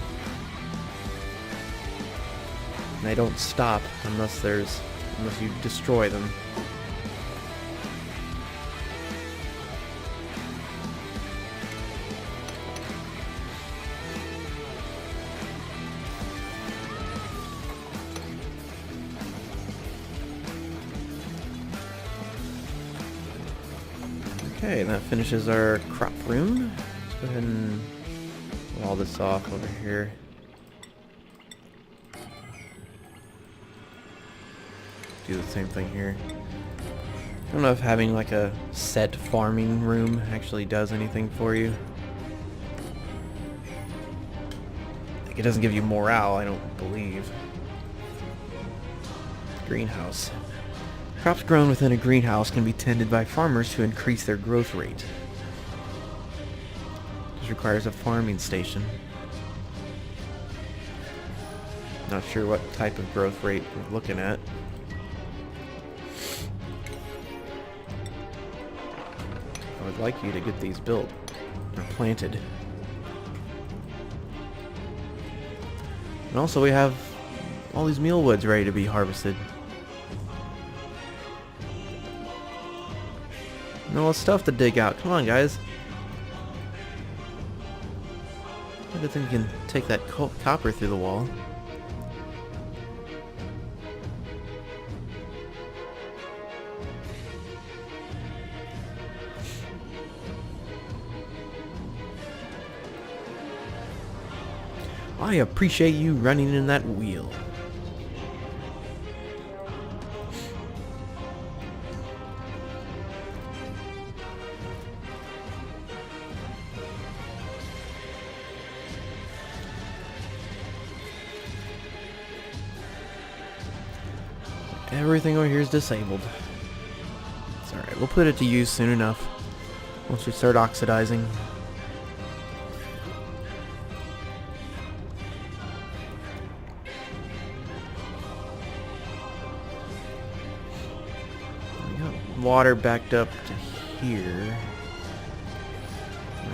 And they don't stop unless you destroy them. Okay, that finishes our crop room. Let's go ahead and wall this off over here. Do the same thing here. I don't know if having like a set farming room actually does anything for you. Like, it doesn't give you morale, I don't believe. Greenhouse. Crops grown within a greenhouse can be tended by farmers to increase their growth rate. This requires a farming station. Not sure what type of growth rate we're looking at. I would like you to get these built or planted. And also we have all these mealwoods ready to be harvested. No stuff to dig out. Come on, guys. I don't think we can take that copper through the wall. I appreciate you running in that wheel. Everything over here is disabled. It's alright, we'll put it to use soon enough. Once we start oxidizing. We got water backed up to here.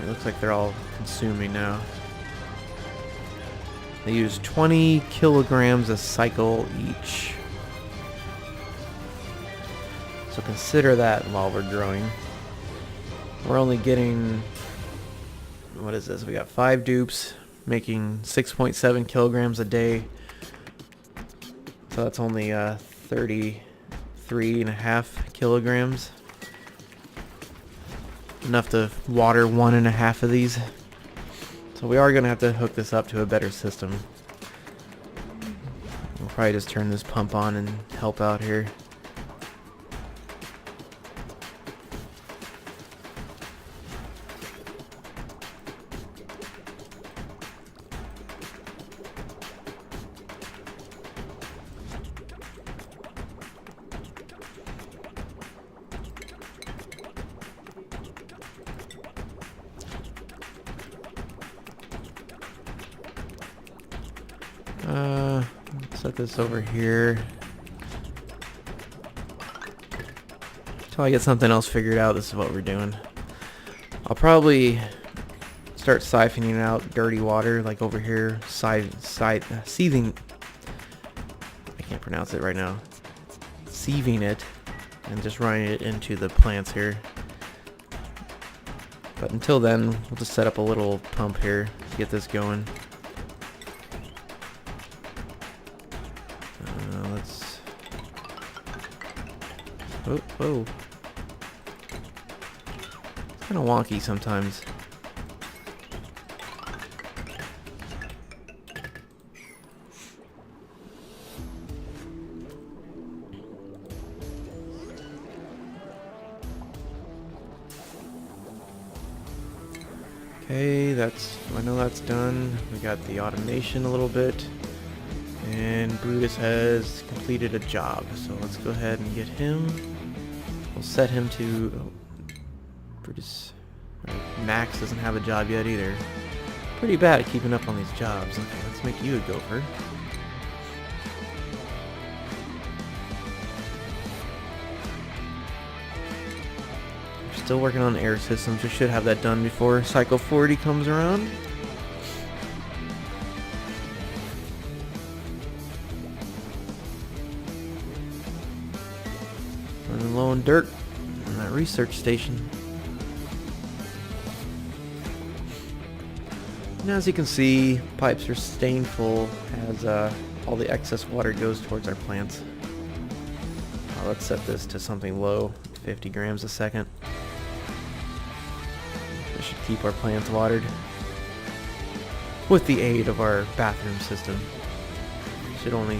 It looks like they're all consuming now. They use 20 kilograms a cycle each. So consider that while we're growing. We're only getting, what is this? We got 5 dupes making 6.7 kilograms a day. So that's only 33.5 kilograms. Enough to water 1.5 of these. So we are going to have to hook this up to a better system. We'll probably just turn this pump on and help out here. Set this over here. Until I get something else figured out, this is what we're doing. I'll probably start siphoning out dirty water, like over here, seething. I can't pronounce it right now. Sieving it, and just running it into the plants here. But until then, we'll just set up a little pump here to get this going. Let's... Oh, whoa. It's kind of wonky sometimes. Okay, I know that's done. We got the automation a little bit. And Brutus has completed a job. So let's go ahead and get him. We'll set him to... Brutus... Max doesn't have a job yet either. Pretty bad at keeping up on these jobs. Okay, let's make you a gopher. Still working on air systems. We should have that done before Cycle 40 comes around. Running low on dirt on that research station. And as you can see, pipes are staying full as all the excess water goes towards our plants. Let's set this to something low, 50 grams a second. Should keep our plants watered with the aid of our bathroom system. Should only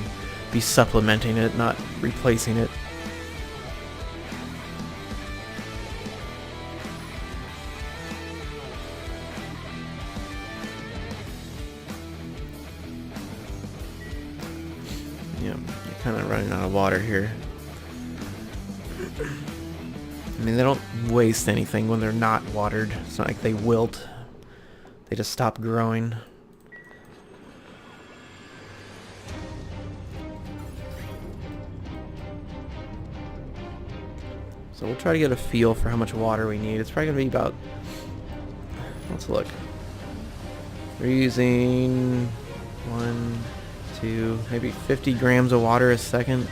be supplementing it, not replacing it. Yep, you're kind of running out of water here. I mean, they don't waste anything when they're not watered. It's not like they wilt. They just stop growing. So we'll try to get a feel for how much water we need. It's probably going to be about... Let's look. We're using 1, 2, maybe 50 grams of water a second.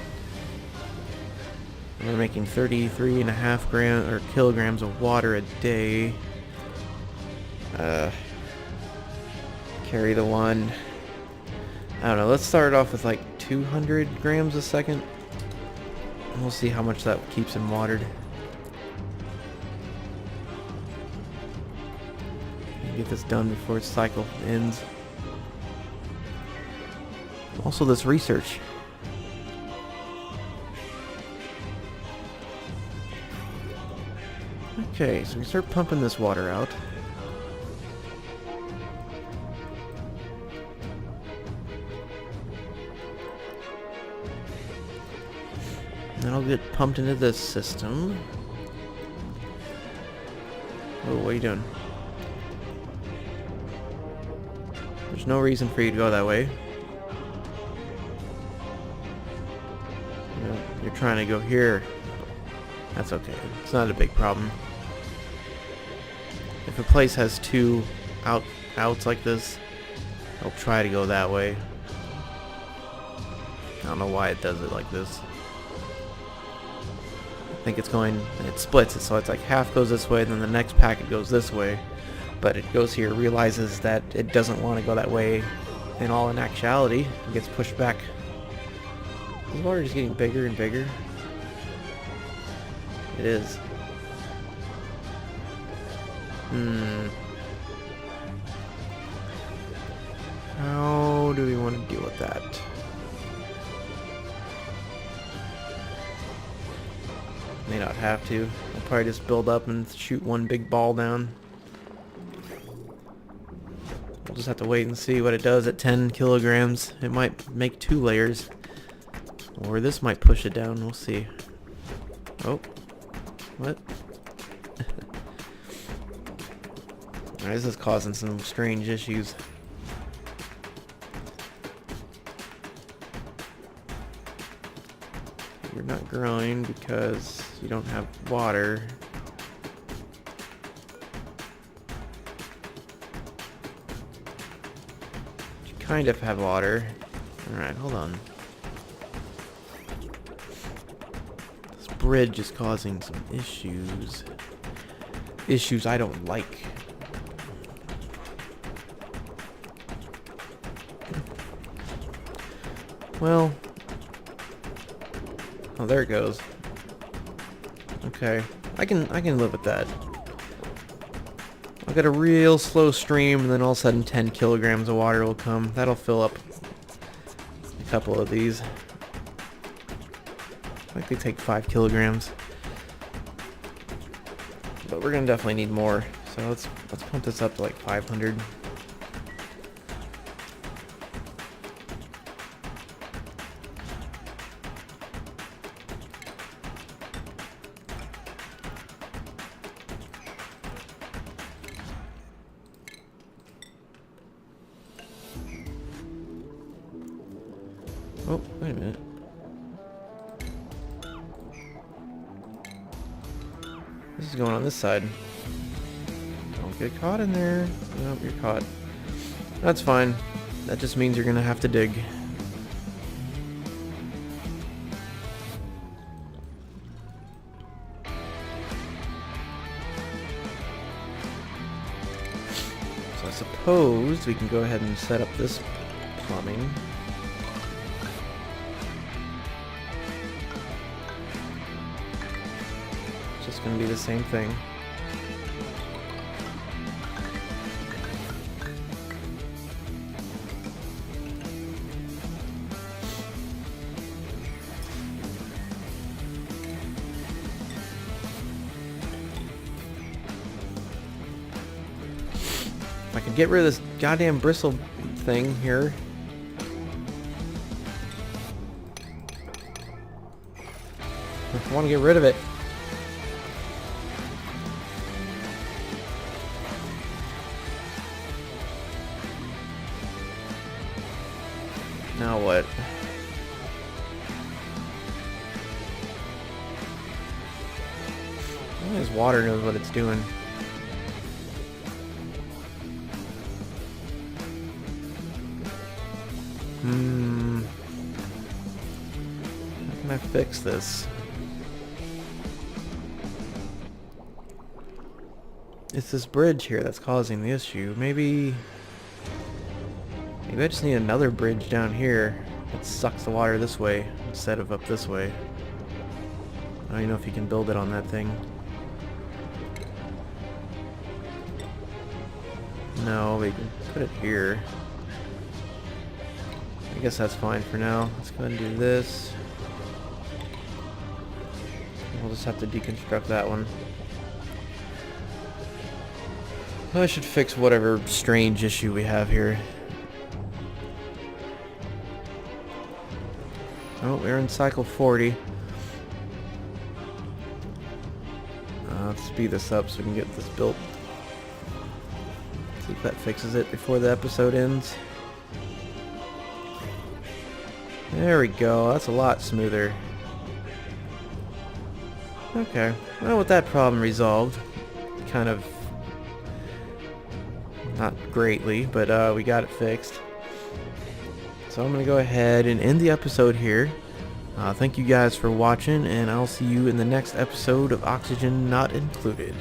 We're making 33.5 kilograms of water a day. Carry the one. I don't know. Let's start off with like 200 grams a second. And we'll see how much that keeps him watered. Get this done before its cycle ends. Also, this research. Okay, so we start pumping this water out. And then I'll get pumped into this system. Oh, what are you doing? There's no reason for you to go that way. You're trying to go here. That's okay. It's not a big problem. If a place has two outs like this, I'll try to go that way. I don't know why it does it like this. I think it's going, it splits it, so it's like half goes this way, then the next packet goes this way. But it goes here, realizes that it doesn't want to go that way. In actuality, it gets pushed back. This water is getting bigger and bigger. It is. How do we want to deal with that? May not have to. I'll probably just build up and shoot one big ball down. We'll just have to wait and see what it does at 10 kilograms. It might make 2 layers. Or this might push it down. We'll see. Oh. What? Alright, this is causing some strange issues. You're not growing because you don't have water. You kind of have water. Alright, hold on. This bridge is causing some issues. Issues I don't like. Well... Oh, there it goes. Okay. I can live with that. I'll get a real slow stream, and then all of a sudden 10 kilograms of water will come. That'll fill up a couple of these. I think they take 5 kilograms. But we're gonna definitely need more. So let's pump this up to like 500. Oh, wait a minute. This is going on this side. Don't get caught in there. Nope, you're caught. That's fine. That just means you're gonna have to dig. So I suppose we can go ahead and set up this plumbing. It's going to be the same thing. If I could get rid of this goddamn bristle thing here. I want to get rid of it. Now what? This water knows what it's doing. How can I fix this? It's this bridge here that's causing the issue. Maybe I just need another bridge down here that sucks the water this way instead of up this way. I don't even know if you can build it on that thing. No, we can put it here. I guess that's fine for now. Let's go ahead and do this. We'll just have to deconstruct that one. I should fix whatever strange issue we have here. Oh, we're in cycle 40. Let's speed this up so we can get this built. See if that fixes it before the episode ends. There we go. That's a lot smoother. Okay. Well, with that problem resolved, kind of not greatly, but we got it fixed. So I'm going to go ahead and end the episode here. Thank you guys for watching, and I'll see you in the next episode of Oxygen Not Included.